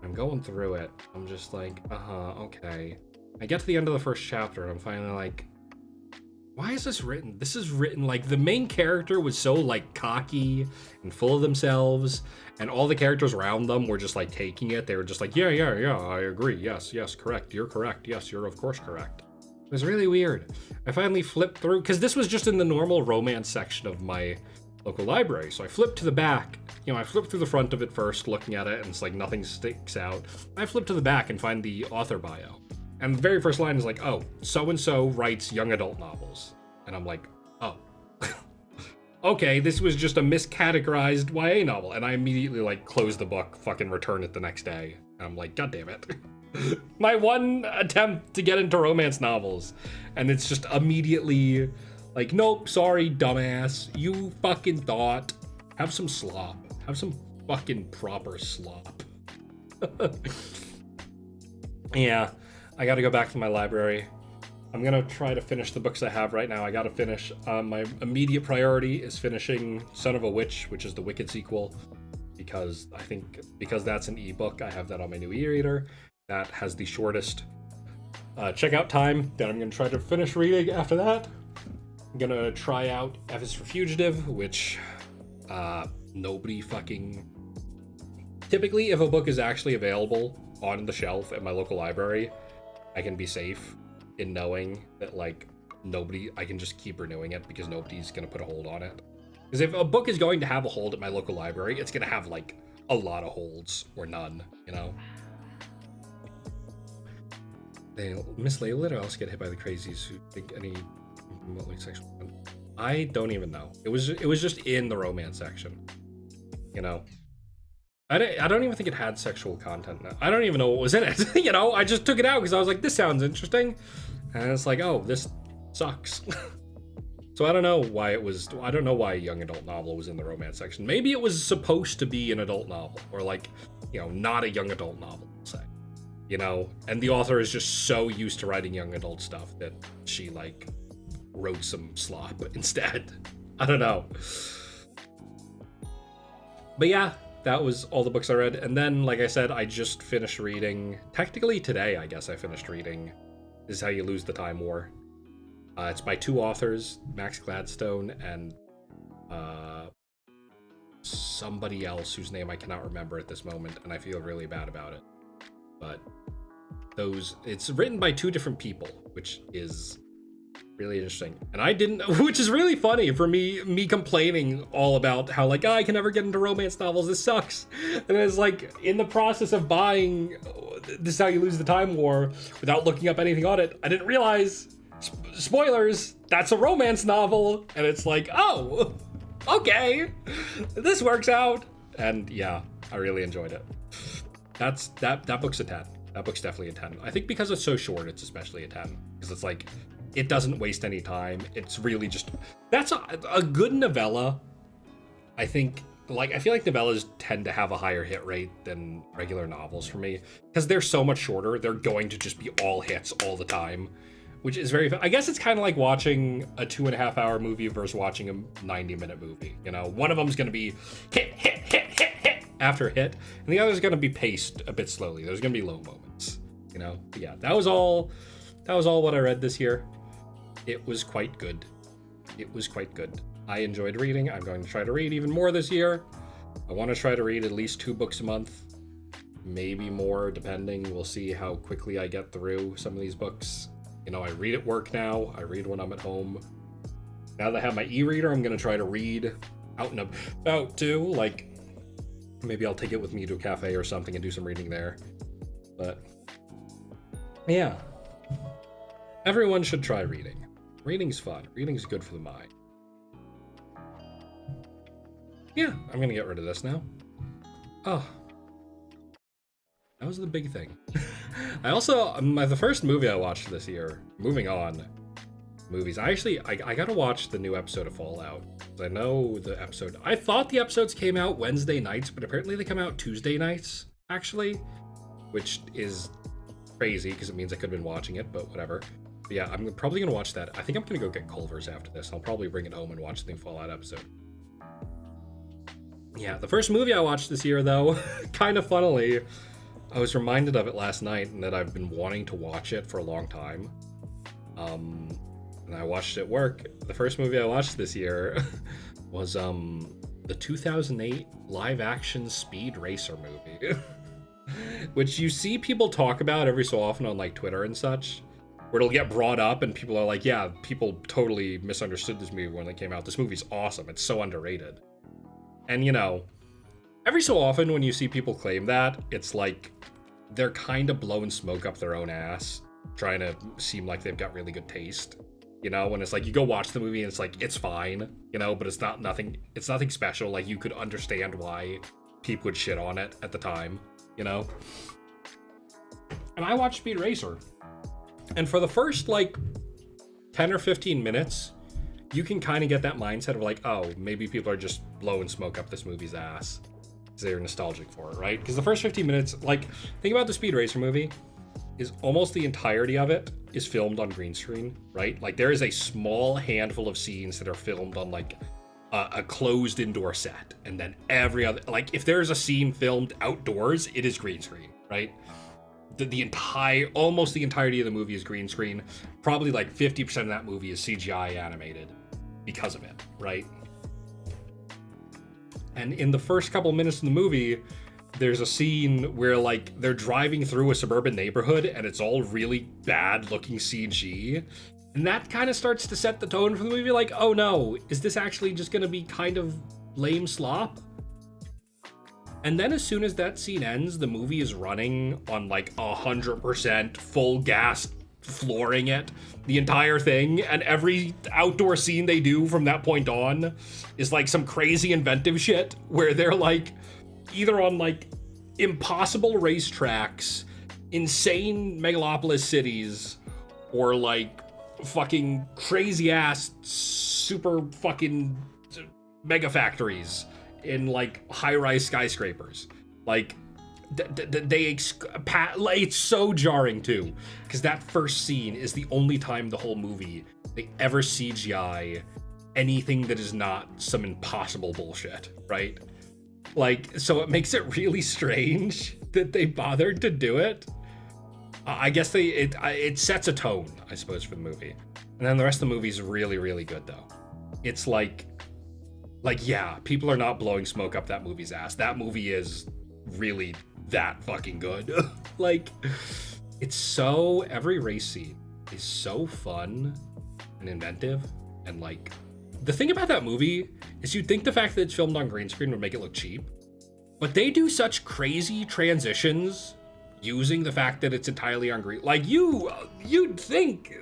I'm going through it. I'm just like, okay. I get to the end of the first chapter and I'm finally like, why is this written? This is written like the main character was so like cocky and full of themselves, and all the characters around them were just like taking it. They were just like, yeah, I agree. Yes, correct. You're correct. Yes, you're of course correct. It was really weird. I finally flipped through, because this was just in the normal romance section of my local library. So I flipped to the back. I flipped through the front of it first, looking at it, and it's like nothing sticks out. I flipped to the back and find the author bio. And the very first line is like, oh, so-and-so writes young adult novels. And I'm like, oh. Okay, this was just a miscategorized YA novel. And I immediately like closed the book, fucking returned it the next day. And I'm like, God damn it. My one attempt to get into romance novels. And it's just immediately like, nope, sorry, dumbass. You fucking thought. Have some slop. Have some fucking proper slop. Yeah. I gotta go back to my library. I'm gonna try to finish the books I have right now. I gotta finish. My immediate priority is finishing Son of a Witch, which is the Wicked sequel, because that's an ebook. I have that on my new e-reader. That has the shortest checkout time that I'm gonna try to finish reading after that. I'm gonna try out F is for Fugitive, which nobody fucking... Typically, if a book is actually available on the shelf at my local library, I can be safe in knowing that, like, I can just keep renewing it because nobody's going to put a hold on it. Because if a book is going to have a hold at my local library, it's going to have, like, a lot of holds or none, you know? They mislabel it or else get hit by the crazies who think any remotely sexual content. I don't even know. It was just in the romance section, you know? I don't even think it had sexual content now. I don't even know what was in it. You know, I just took it out because I was like, this sounds interesting. And it's like, oh, this sucks. So I don't know why a young adult novel was in the romance section. Maybe it was supposed to be an adult novel, or like, you know, not a young adult novel, say. You know, and the author is just so used to writing young adult stuff that she like wrote some slop instead. I don't know. But yeah, that was all the books I read. And then, like I said, I just finished reading, technically today, I guess I finished reading This Is How You Lose the Time War. It's by two authors, Max Gladstone and somebody else whose name I cannot remember at this moment, and I feel really bad about it. But it's written by two different people, which is really interesting. And which is really funny for me complaining all about how like, I can never get into romance novels, this sucks. And it's like, in the process of buying This Is How You Lose the Time War without looking up anything on it, I didn't realize, spoilers, that's a romance novel. And it's like, oh, okay, this works out. And yeah, I really enjoyed it. That book's a 10. That book's definitely a 10. I think because it's so short, it's especially a 10. Because it's like, it doesn't waste any time. It's really just... That's a good novella. I think... Like, I feel like novellas tend to have a higher hit rate than regular novels for me. Because they're so much shorter, they're going to just be all hits all the time. Which is very... I guess it's kind of like watching a 2.5-hour movie versus watching a 90-minute movie. You know, one of them's going to be hit after hit, and the other's going to be paced a bit slowly. There's going to be low moments, you know? But yeah, that was all what I read this year. It was quite good. I enjoyed reading. I'm going to try to read even more this year. I want to try to read at least 2 books a month, maybe more, depending. We'll see how quickly I get through some of these books. You know, I read at work now. I read when I'm at home. Now that I have my e-reader, I'm gonna try to read out and about too. Like, maybe I'll take it with me to a cafe or something and do some reading there. But yeah, everyone should try reading. Reading's fun. Reading's good for the mind. Yeah, I'm gonna get rid of this now. Oh, that was the big thing. I also, the first movie I watched this year, moving on, movies, I gotta watch the new episode of Fallout. I know the episode, I thought the episodes came out Wednesday nights, but apparently they come out Tuesday nights, actually, which is crazy, because it means I could have been watching it, but whatever. But yeah, I'm probably gonna watch that. I think I'm gonna go get Culver's after this. I'll probably bring it home and watch the new Fallout episode. Yeah, the first movie I watched this year, though, kind of funnily, I was reminded of it last night, and that I've been wanting to watch it for a long time. And I watched it at work. The first movie I watched this year was the 2008 live-action Speed Racer movie, which you see people talk about every so often on like Twitter and such, where it'll get brought up and people are like, yeah, people totally misunderstood this movie when it came out. This movie's awesome. It's so underrated. And, you know, every so often when you see people claim that, it's like they're kind of blowing smoke up their own ass, trying to seem like they've got really good taste. You know, when it's like you go watch the movie and it's like, it's fine, you know, but it's nothing special. Like, you could understand why people would shit on it at the time, you know? And I watched Speed Racer. And for the first, like, 10 or 15 minutes, you can kind of get that mindset of like, oh, maybe people are just blowing smoke up this movie's ass because they're nostalgic for it, right? Because the first 15 minutes, like, think about the Speed Racer movie, is almost the entirety of it is filmed on green screen, right? Like, there is a small handful of scenes that are filmed on like a closed indoor set, and then every other, like, if there's a scene filmed outdoors, it is green screen, right? Almost the entirety of the movie is green screen. Probably like 50% of that movie is CGI animated because of it, right? And in the first couple minutes of the movie, there's a scene where like they're driving through a suburban neighborhood and it's all really bad looking CG. And that kind of starts to set the tone for the movie, like, oh no, is this actually just gonna be kind of lame slop? And then as soon as that scene ends, the movie is running on like 100% full gas, flooring it, the entire thing, and every outdoor scene they do from that point on is like some crazy inventive shit where they're like either on like impossible racetracks, insane megalopolis cities, or like fucking crazy ass super fucking mega factories in like high-rise skyscrapers. Like it's so jarring too, because that first scene is the only time the whole movie they ever CGI anything that is not some impossible bullshit, right? Like, so it makes it really strange that they bothered to do it. I guess it sets a tone, I suppose, for the movie. And then the rest of the movie is really, really good, though. It's like, yeah, people are not blowing smoke up that movie's ass. That movie is really that fucking good. Like, it's so, every race scene is so fun and inventive. And like, the thing about that movie is you'd think the fact that it's filmed on green screen would make it look cheap. But they do such crazy transitions using the fact that it's entirely on green. Like, you'd think,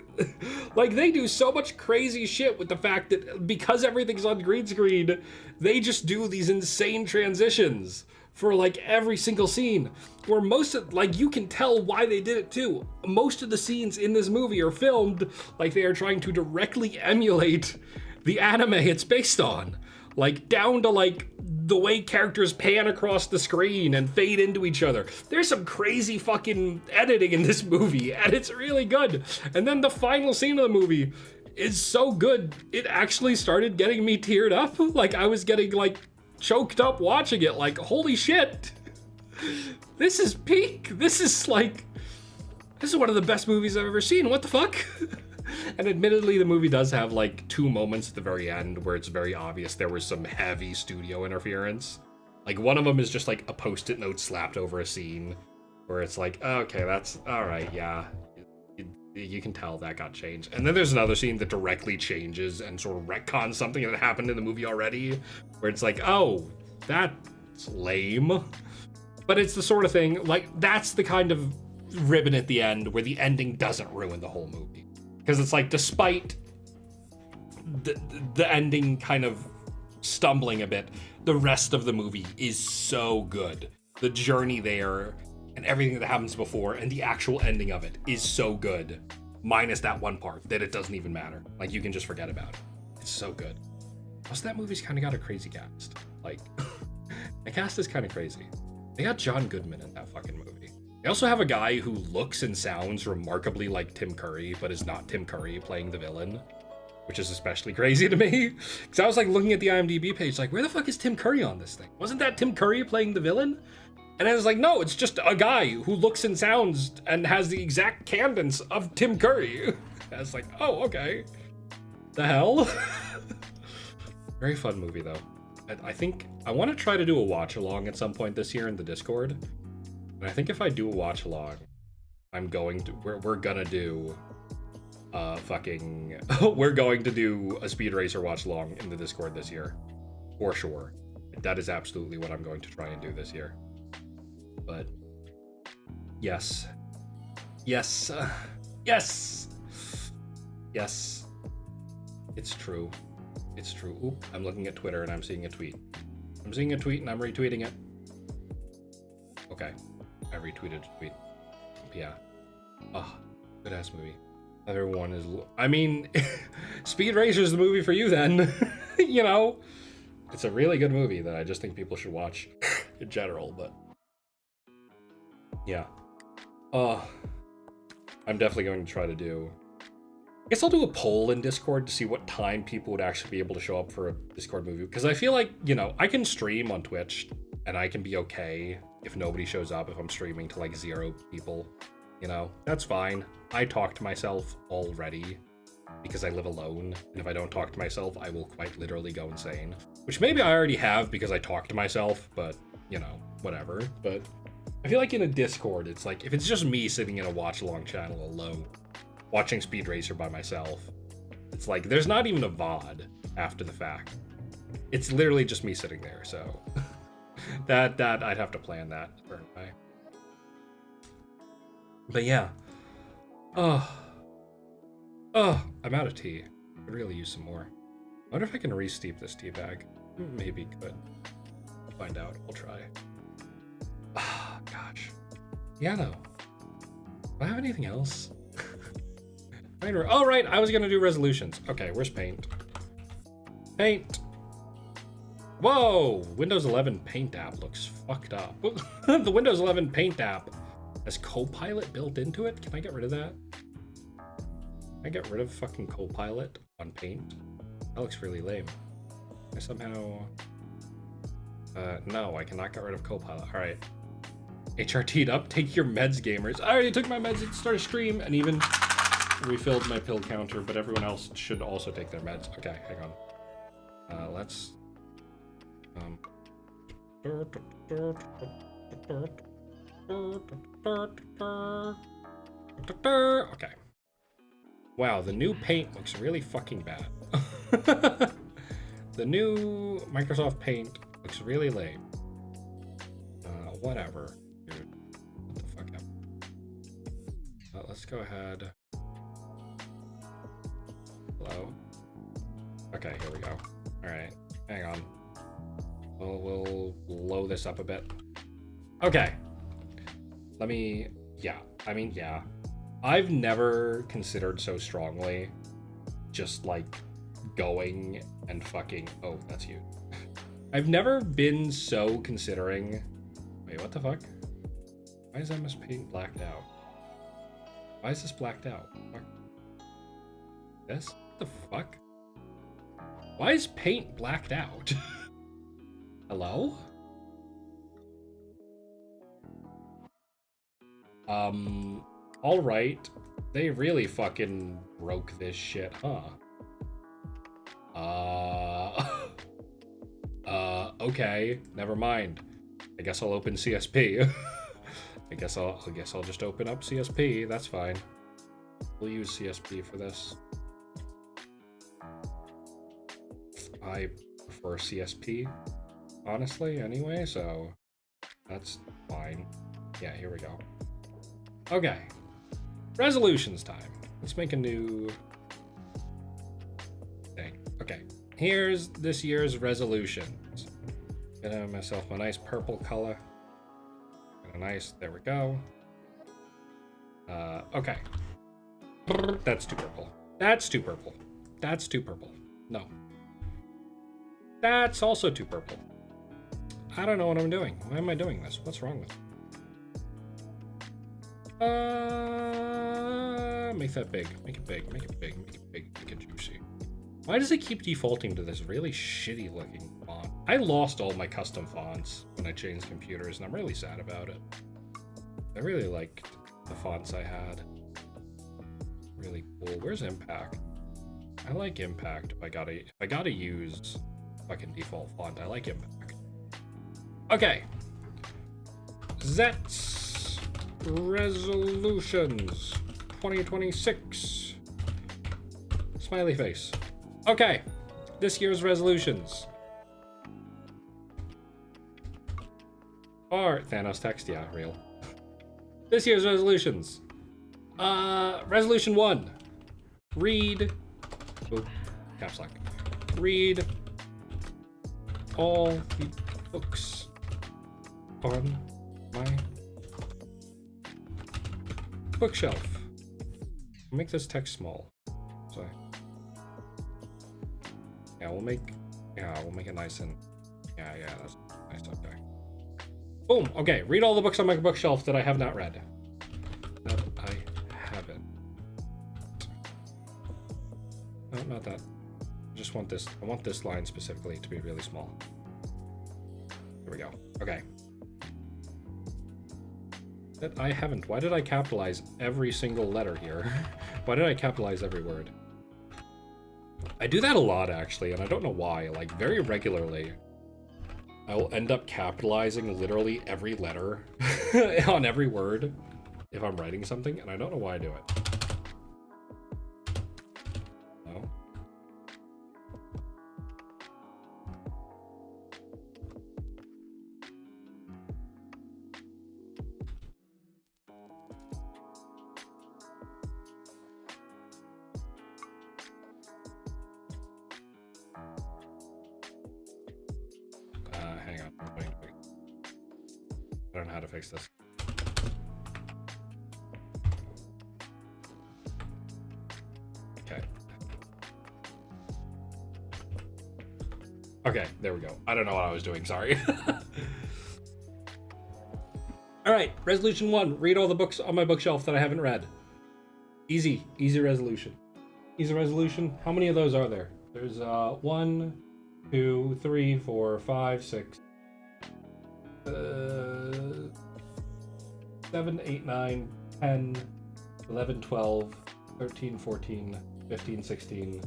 like, they do so much crazy shit with the fact that because everything's on green screen, they just do these insane transitions for like every single scene, where most of, like, you can tell why they did it too. Most of the scenes in this movie are filmed like they are trying to directly emulate the anime it's based on, like down to like the way characters pan across the screen and fade into each other. There's some crazy fucking editing in this movie, and it's really good. And then the final scene of the movie is so good, it actually started getting me teared up. Like, I was getting like choked up watching it, like, holy shit, this is peak. This is one of the best movies I've ever seen. What the fuck? And admittedly, the movie does have like two moments at the very end where it's very obvious there was some heavy studio interference. Like, one of them is just like a post-it note slapped over a scene where it's like, okay, that's all right, yeah, You can tell that got changed. And then there's another scene that directly changes and sort of retcons something that happened in the movie already, where it's like, oh, that's lame. But it's the sort of thing, like, that's the kind of ribbon at the end where the ending doesn't ruin the whole movie. Because it's like, despite the ending kind of stumbling a bit, the rest of the movie is so good. The journey there and everything that happens before and the actual ending of it is so good, minus that one part that it doesn't even matter. Like, you can just forget about it. It's so good. Plus, that movie's kind of got a crazy cast. Like, the cast is kind of crazy. They got John Goodman in that fucking movie. They also have a guy who looks and sounds remarkably like Tim Curry, but is not Tim Curry playing the villain, which is especially crazy to me. Because I was like looking at the IMDb page, like, where the fuck is Tim Curry on this thing? Wasn't that Tim Curry playing the villain? And I was like, no, it's just a guy who looks and sounds and has the exact cadence of Tim Curry. I was like, oh, okay. The hell? Very fun movie, though. I think I want to try to do a watch along at some point this year in the Discord. And I think if I do a watch along, we're gonna do we're going to do a Speed Racer watch along in the Discord this year, for sure. That is absolutely what I'm going to try and do this year. But yes, yes, yes, yes. It's true. It's true. Oop, I'm looking at Twitter and I'm seeing a tweet. I'm seeing a tweet and I'm retweeting it. Okay, I retweeted a tweet. Yeah. Oh, good ass movie. Everyone is. I mean, Speed Racer is the movie for you then. You know, it's a really good movie that I just think people should watch in general. But yeah, I'm definitely going to try to do. I guess I'll do a poll in Discord to see what time people would actually be able to show up for a Discord movie. Because I feel like, you know, I can stream on Twitch and I can be okay if nobody shows up, if I'm streaming to like 0 people. You know, that's fine. I talk to myself already because I live alone. And if I don't talk to myself, I will quite literally go insane. Which maybe I already have because I talk to myself, but, you know, whatever. But I feel like in a Discord, it's like, if it's just me sitting in a watch-along channel alone, watching Speed Racer by myself, it's like, there's not even a VOD after the fact. It's literally just me sitting there, so that I'd have to plan that a certain way. But yeah. I'm out of tea. I could really use some more. I wonder if I can re-steep this tea bag. Maybe could. I'll find out. I'll try. Gosh. Yeah, though. Do I have anything else? Oh, right. I was going to do resolutions. Okay, where's Paint? Paint. Whoa. Windows 11 Paint app looks fucked up. The Windows 11 Paint app has Copilot built into it. Can I get rid of that? Can I get rid of fucking Copilot on Paint? That looks really lame. I somehow... no, I cannot get rid of Copilot. All right. HRT'd up. Take your meds, gamers. I already took my meds at start a stream and even refilled my pill counter, but everyone else should also take their meds. Okay, hang on. Let's... Okay. Wow, the new Paint looks really fucking bad. The new Microsoft Paint looks really lame. Whatever. Dude, what the fuck up? Let's go ahead. Hello? Okay, here we go. Alright, hang on. We'll blow this up a bit. Okay. Let me... Yeah. I mean, yeah. I've never considered so strongly just, like, going and fucking... Oh, that's you. I've never been so considering... Wait, what the fuck? Why is MS Paint blacked out? Why is this blacked out? Fuck. This? What the fuck? Why is Paint blacked out? Hello? Alright. They really fucking broke this shit, huh? Okay. Never mind. I guess I'll open CSP. I guess I'll just open up CSP. That's fine. We'll use CSP for this. I prefer CSP, honestly, anyway, so that's fine. Yeah, here we go. Okay. Resolutions time. Let's make a new thing. Okay. Here's this year's resolutions. Gonna myself a nice purple color. And a nice, there we go. Okay. That's too purple. That's too purple. That's too purple. No. That's also too purple. I don't know what I'm doing. Why am I doing this? What's wrong with it? Make that big. Make it big. Make it big. Make it big. Make it juicy. Why does it keep defaulting to this really shitty looking font? I lost all my custom fonts when I changed computers, and I'm really sad about it. I really liked the fonts I had. Really cool. Where's Impact? I like Impact. If I gotta use fucking default font, I like Impact. Okay. Zett's resolutions 2026. Smiley face. Okay. This year's resolutions are Thanos text, yeah, real. This year's resolutions. Resolution 1. Read. Oh, caps lock. Read all the books on my bookshelf. Make this text small. So yeah, we'll make it nice and yeah, that's nice. Okay. Boom. Okay. Read all the books on my bookshelf that I have not read. That I haven't. No, not that. I just want this. I want this line specifically to be really small. There we go. Okay. That I haven't. Why did I capitalize every single letter here? Why did I capitalize every word? I do that a lot, actually, and I don't know why. Like, very regularly, I will end up capitalizing literally every letter on every word if I'm writing something, and I don't know why I do it. No? Hang on. Wait. I don't know how to fix this. Okay. Okay, there we go. I don't know what I was doing, sorry. All right, resolution 1. Read all the books on my bookshelf that I haven't read. Easy resolution. Easy resolution. How many of those are there? There's 1, 2, 3, 4, 5, 6, 7, 8, 9, 10, 11, 12, 13, 14, 15, 16,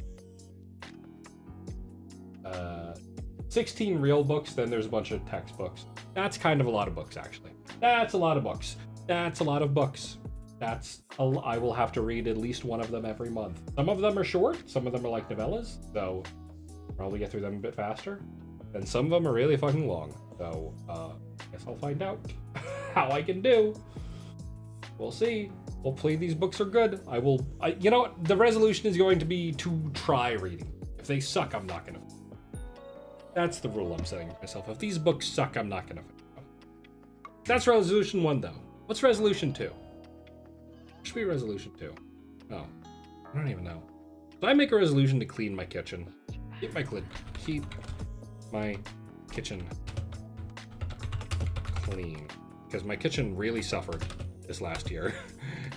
16 real books, then there's a bunch of textbooks. That's kind of a lot of books, actually. That's a lot of books. That's a lot of books. I will have to read at least one of them every month. Some of them are short, some of them are like novellas, so probably get through them a bit faster. And some of them are really fucking long. So, guess I'll find out how I can do. We'll see. Hopefully these books are good. You know what? The resolution is going to be to try reading. If they suck, I'm not gonna. That's the rule I'm setting for myself. If these books suck, I'm not gonna. That's resolution 1, though. What's resolution 2? Should be resolution 2. Oh, I don't even know. Did I make a resolution to clean my kitchen? Keep my kitchen clean, because my kitchen really suffered this last year,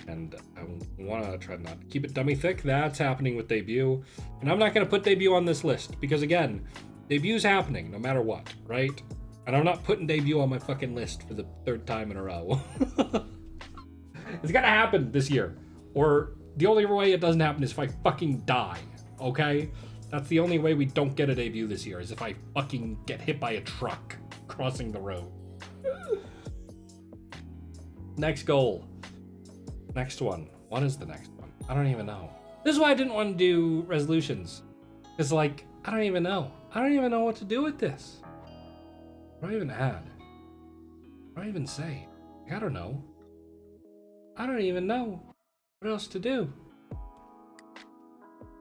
and I want to try not to keep it dummy thick. That's happening with debut, and I'm not going to put debut on this list because, again, debut's happening no matter what, right? And I'm not putting debut on my fucking list for the 3rd time in a row. It's gotta happen this year, or the only way it doesn't happen is if I fucking die, okay? That's the only way we don't get a debut this year, is if I fucking get hit by a truck crossing the road. Next goal. Next one. What is the next one? I don't even know. This is why I didn't want to do resolutions. It's like, I don't even know. I don't even know what to do with this. What do I even add? What do I even say? I don't know. I don't even know what else to do.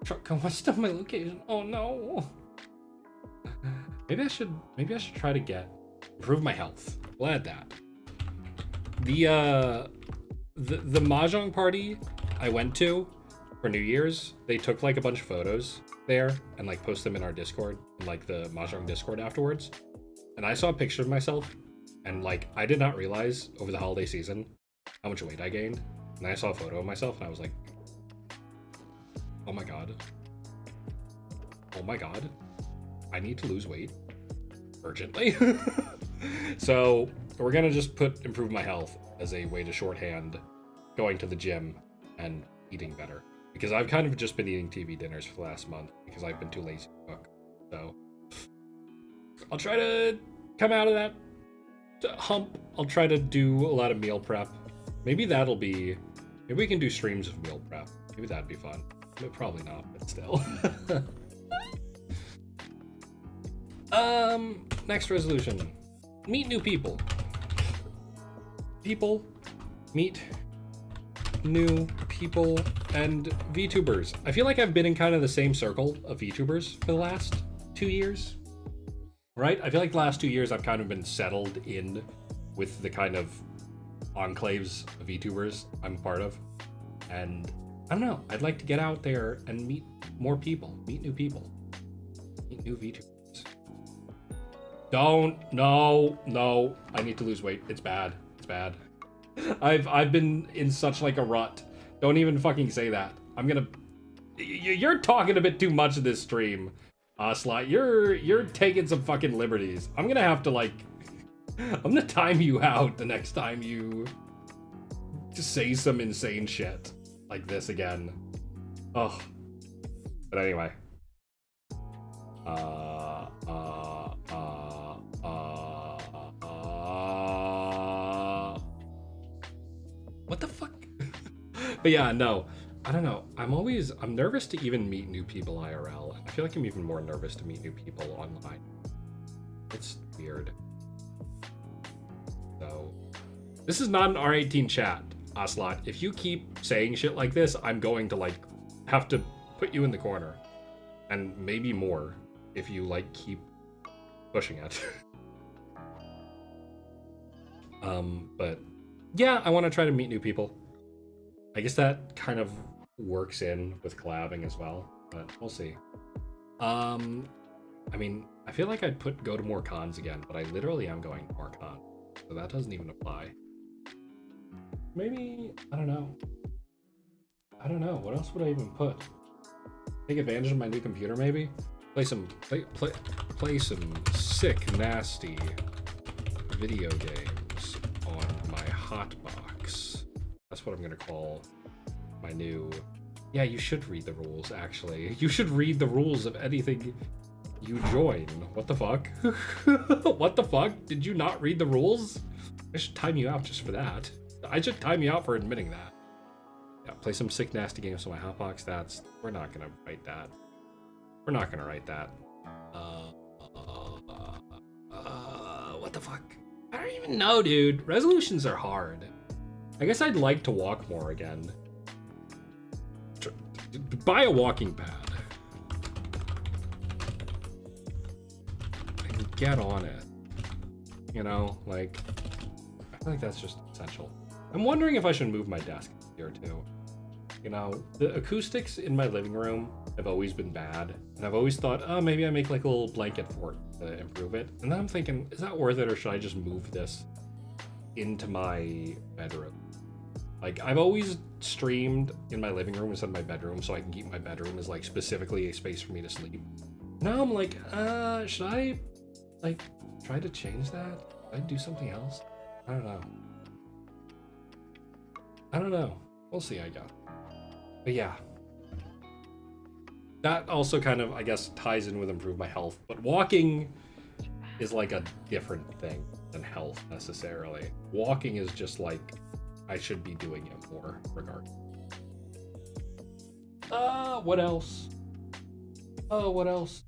Truck, what's still my location? Oh no. Maybe I should try to improve my health. We'll add that. The mahjong party I went to for New Year's, they took like a bunch of photos there and like post them in our Discord, in like the mahjong Discord afterwards. And I saw a picture of myself, and like I did not realize over the holiday season how much weight I gained. And then I saw a photo of myself and I was like, oh my god. Oh my god. I need to lose weight urgently. So we're gonna just improve my health as a way to shorthand going to the gym and eating better. Because I've kind of just been eating TV dinners for the last month because I've been too lazy to cook. So I'll try to come out of that hump. I'll try to do a lot of meal prep. Maybe maybe we can do streams of meal prep. Maybe that'd be fun. But probably not, but still. Next resolution. Meet new people. Meet new people and VTubers. I feel like I've been in kind of the same circle of VTubers for the last 2 years. Right? I feel like the last 2 years I've kind of been settled in with the kind of enclaves of VTubers I'm a part of. And I don't know, I'd like to get out there and meet more people, meet new people, meet new VTubers. No, I need to lose weight. It's bad. I've been in such like a rut. Don't even fucking say that. You're talking a bit too much in this stream, Slot. You're taking some fucking liberties. I'm gonna have to like, I'm gonna time you out the next time you just say some insane shit like this again. Oh, but anyway. What the fuck? But yeah, no, I don't know. I'm nervous to even meet new people IRL. I feel like I'm even more nervous to meet new people online. It's weird. So, this is not an R18 chat, Ocelot. If you keep saying shit like this, I'm going to like have to put you in the corner. And maybe more if you like keep pushing it. But yeah, I want to try to meet new people. I guess that kind of works in with collabing as well, but we'll see. I mean, I feel like I'd go to more cons again, but I literally am going to more cons, so that doesn't even apply. Maybe, I don't know. What else would I even put? Take advantage of my new computer, maybe? Play some sick, nasty video games on my hotbox. That's what I'm gonna call my new... Yeah, you should read the rules, actually. You should read the rules of anything you join. What the fuck? What the fuck? Did you not read the rules? I should time you out just for that. I should time you out for admitting that. Yeah, play some sick, nasty games on my hotbox. We're not gonna write that. We're not gonna write that. What the fuck? I don't even know, dude. Resolutions are hard. I guess I'd like to walk more again. Buy a walking pad. I can get on it. You know, like, I feel like that's just essential. I'm wondering if I should move my desk here too. You know, the acoustics in my living room have always been bad, and I've always thought, oh, maybe I make like a little blanket fort to improve it. And then I'm thinking, is that worth it, or should I just move this into my bedroom? Like, I've always streamed in my living room instead of my bedroom, so I can keep my bedroom as like specifically a space for me to sleep. Now I'm like, should I like try to change that? Should I do something else? I don't know. We'll see, I guess. But yeah. That also kind of, I guess, ties in with improve my health. But walking is like a different thing than health necessarily. Walking is just like, I should be doing it more regardless. What else? What else?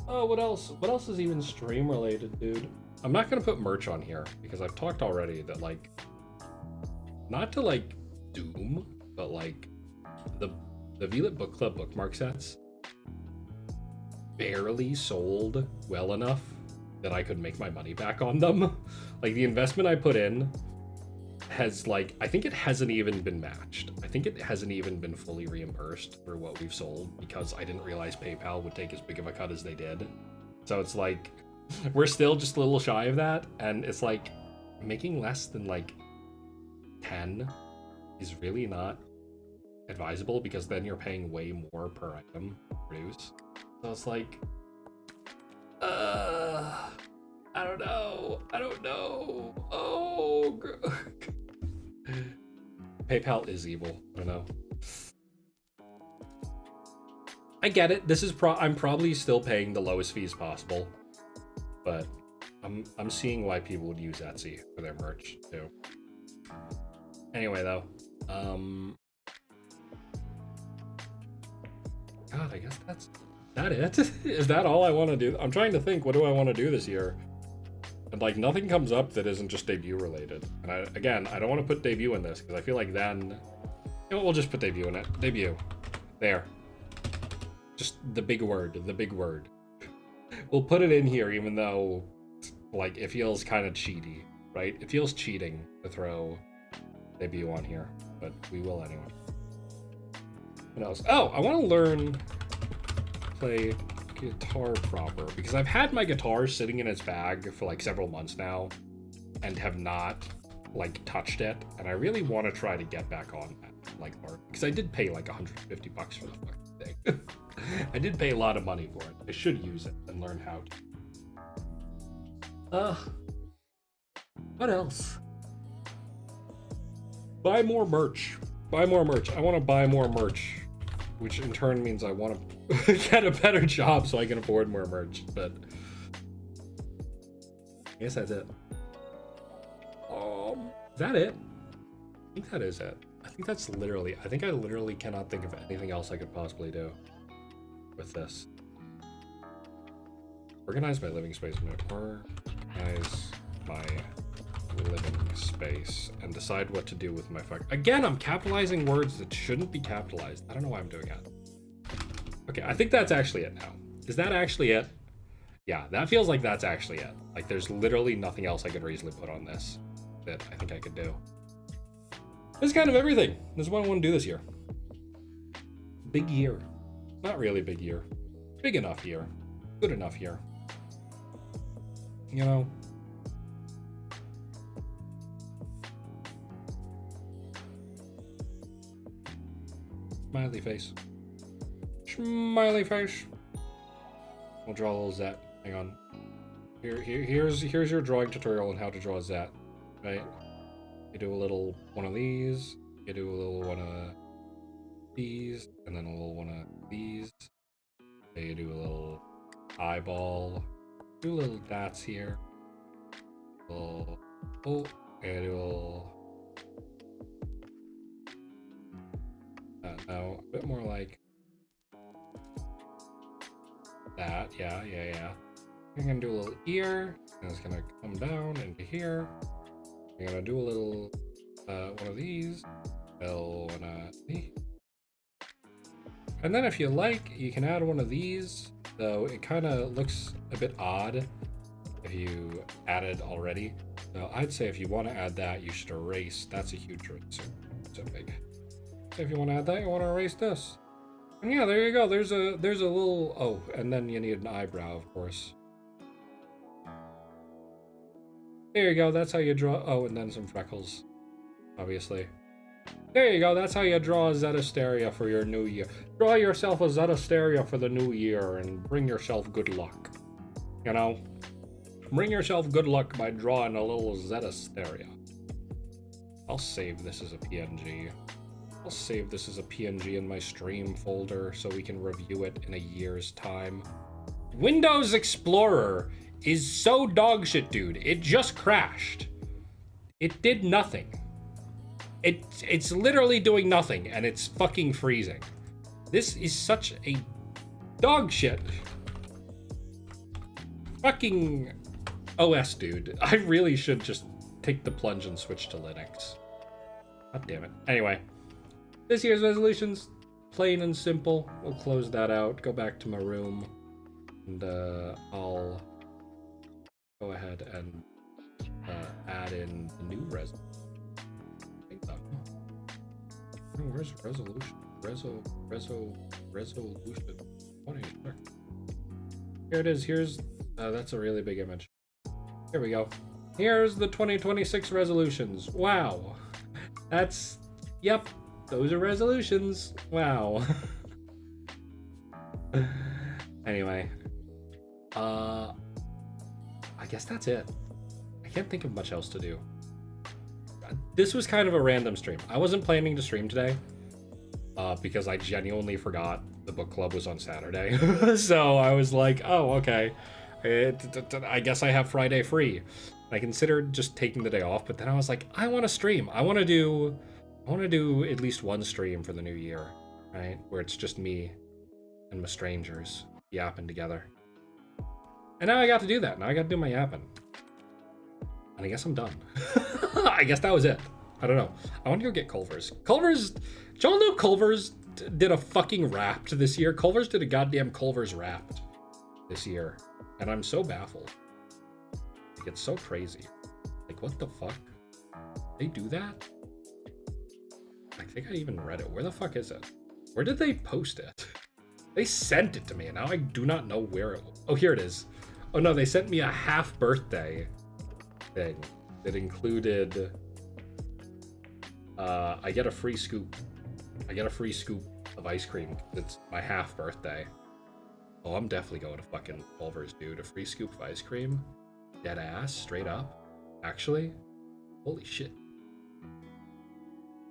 What else? What else is even stream related, dude? I'm not gonna put merch on here because I've talked already that, like, not to like doom, but like the VLIT book club bookmark sets barely sold well enough that I could make my money back on them. Like, the investment I put in has, like, I think it hasn't even been matched. I think it hasn't even been fully reimbursed for what we've sold because I didn't realize PayPal would take as big of a cut as they did. So it's like, we're still just a little shy of that, and it's like, making less than like 10 is really not advisable because then you're paying way more per item to produce. So it's like, I don't know. Oh, PayPal is evil. I don't know. I get it. This is I'm probably still paying the lowest fees possible, but I'm seeing why people would use Etsy for their merch too. Anyway, though, God, I guess that's that it. Is that all I want to do? I'm trying to think, what do I want to do this year? And like, nothing comes up that isn't just debut related. And I don't want to put debut in this because I feel like then, you know, we'll just put debut in it. Debut, there. Just the big word. We'll put it in here, even though, like, it feels kind of cheaty, right? It feels cheating to throw debut on here, but we will anyway. What else? Oh, I want to learn to play guitar proper because I've had my guitar sitting in its bag for like several months now and have not like touched it, and I really want to try to get back on that, like, art, because I did pay like $150 for the fucking thing. I did pay a lot of money for it. I should use it and learn how to. What else? Buy more merch. I want to buy more merch, which in turn means I want to get a better job so I can afford more merch, but I guess that's it. Is that it? I think that is it. I think I literally cannot think of anything else I could possibly do with this. Organize my living space. Organize my living space and decide what to do with my Again, I'm capitalizing words that shouldn't be capitalized. I don't know why I'm doing that. Okay, I think that's actually it now. Is that actually it? Yeah, that feels like that's actually it. Like, there's literally nothing else I could reasonably put on this that I think I could do. This is kind of everything. This is what I want to do this year. Big year. Not really big year. Big enough year. Good enough year. You know? Smiley face. Smiley face. We'll draw a little Zett. Hang on. Here's your drawing tutorial on how to draw a Zett. Right? You do a little one of these. You do a little one of these, and then a little one of these. Okay, you do a little eyeball. Do little dots here. A little, oh, and do a little. Now a bit more like that. Yeah. I'm gonna do a little ear, and it's gonna come down into here. I'm gonna do a little one of these, one of these. And then if you like, you can add one of these, though it kind of looks a bit odd if you added already. So I'd say if you want to add that, you should erase. That's a huge eraser. So big. So if you want to add that, you want to erase this. And yeah, there you go. There's a little, oh, and then you need an eyebrow, of course. There you go, that's how you draw, oh, and then some freckles, obviously. There you go, that's how you draw a Zett Asteria for your new year. Draw yourself a Zett Asteria for the new year and bring yourself good luck. You know? Bring yourself good luck by drawing a little Zett Asteria. I'll save this as a PNG. I'll save this as a PNG in my stream folder so we can review it in a year's time. Windows Explorer is so dogshit, dude. It just crashed. It did nothing. It's literally doing nothing, and it's fucking freezing. This is such a dog shit. Fucking OS, dude. I really should just take the plunge and switch to Linux. God damn it. Anyway, this year's resolutions, plain and simple. We'll close that out, go back to my room, and I'll go ahead and add in the new resolution. Oh, where's resolution? Resolution. What are you talking? Here it is. Here's that's a really big image. Here we go. Here's the 2026 resolutions. Wow. That's, yep, those are resolutions. Wow. Anyway, I guess that's it. I can't think of much else to do. This was kind of a random stream. I wasn't planning to stream today because I genuinely forgot the book club was on Saturday. So I was like, oh, okay. I guess I have Friday free. I considered just taking the day off, but then I was like, I want to stream. I want to do at least one stream for the new year, right? Where it's just me and my strangers yapping together. And now I got to do that. Now I got to do my yapping. And I guess I'm done. I guess that was it. I don't know. I want to go get Culver's. Culver's, do y'all know Culver's did a fucking Wrapped this year? Culver's did a goddamn Culver's Wrapped this year. And I'm so baffled. Like, it's so crazy. Like, what the fuck? They do that? I think I even read it. Where the fuck is it? Where did they post it? They sent it to me, and now I do not know where it was. Oh, here it is. Oh no, they sent me a half birthday thing that included I get a free scoop. I get a free scoop of ice cream. It's my half birthday. Oh, I'm definitely going to fucking Culver's, dude. A free scoop of ice cream? Dead ass, straight up. Actually? Holy shit.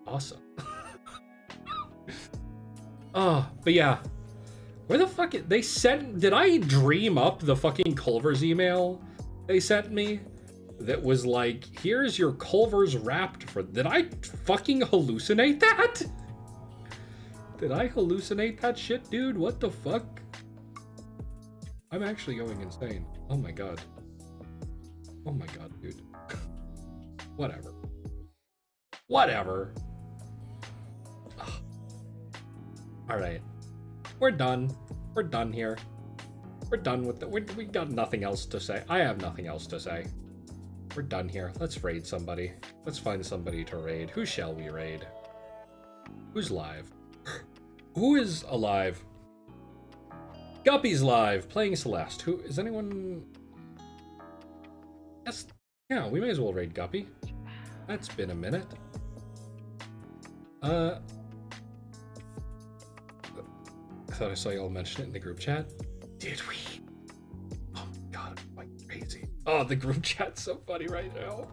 Awesome. Oh, but yeah. Where the fuck they sent, did I dream up the fucking Culver's email they sent me? That was like, here's your Culver's Wrapped for, did I fucking hallucinate that? Did I hallucinate that shit, dude? What the fuck? I'm actually going insane. Oh my god. Oh my god, dude. Whatever. Whatever. Alright. We're done. We're done here. We're done with it. We got nothing else to say. I have nothing else to say. We're done here. Let's raid somebody. Let's find somebody to raid. Who shall we raid? Who's live? Who is alive? Guppy's live, playing Celeste. Who is anyone? Yes, yeah, we may as well raid Guppy. That's been a minute. I thought I saw y'all mention it in the group chat. Did we? Oh my god, I'm like crazy. Oh, the group chat's so funny right now.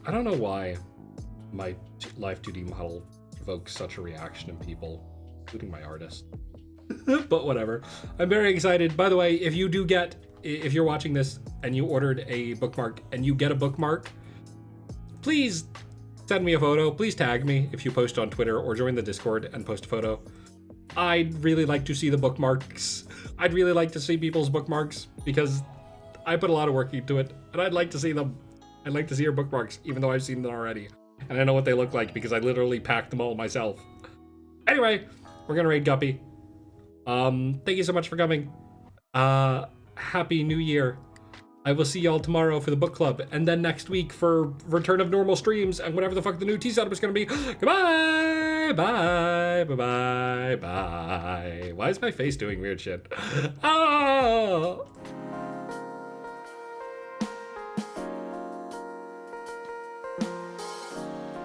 I don't know why my Life 2D model evokes such a reaction in people, including my artist. But whatever. I'm very excited. By the way, if you're watching this and you ordered a bookmark and you get a bookmark, please send me a photo. Please tag me if you post on Twitter or join the Discord and post a photo. I'd really like to see the bookmarks. I'd really like to see people's bookmarks because I put a lot of work into it and I'd like to see them. I'd like to see your bookmarks, even though I've seen them already. And I know what they look like because I literally packed them all myself. Anyway, we're gonna raid Guppy. Thank you so much for coming. Happy New Year. I will see y'all tomorrow for the book club, and then next week for return of normal streams and whatever the fuck the new tea setup is gonna be. Goodbye, bye, bye, bye, bye. Why is my face doing weird shit? Oh.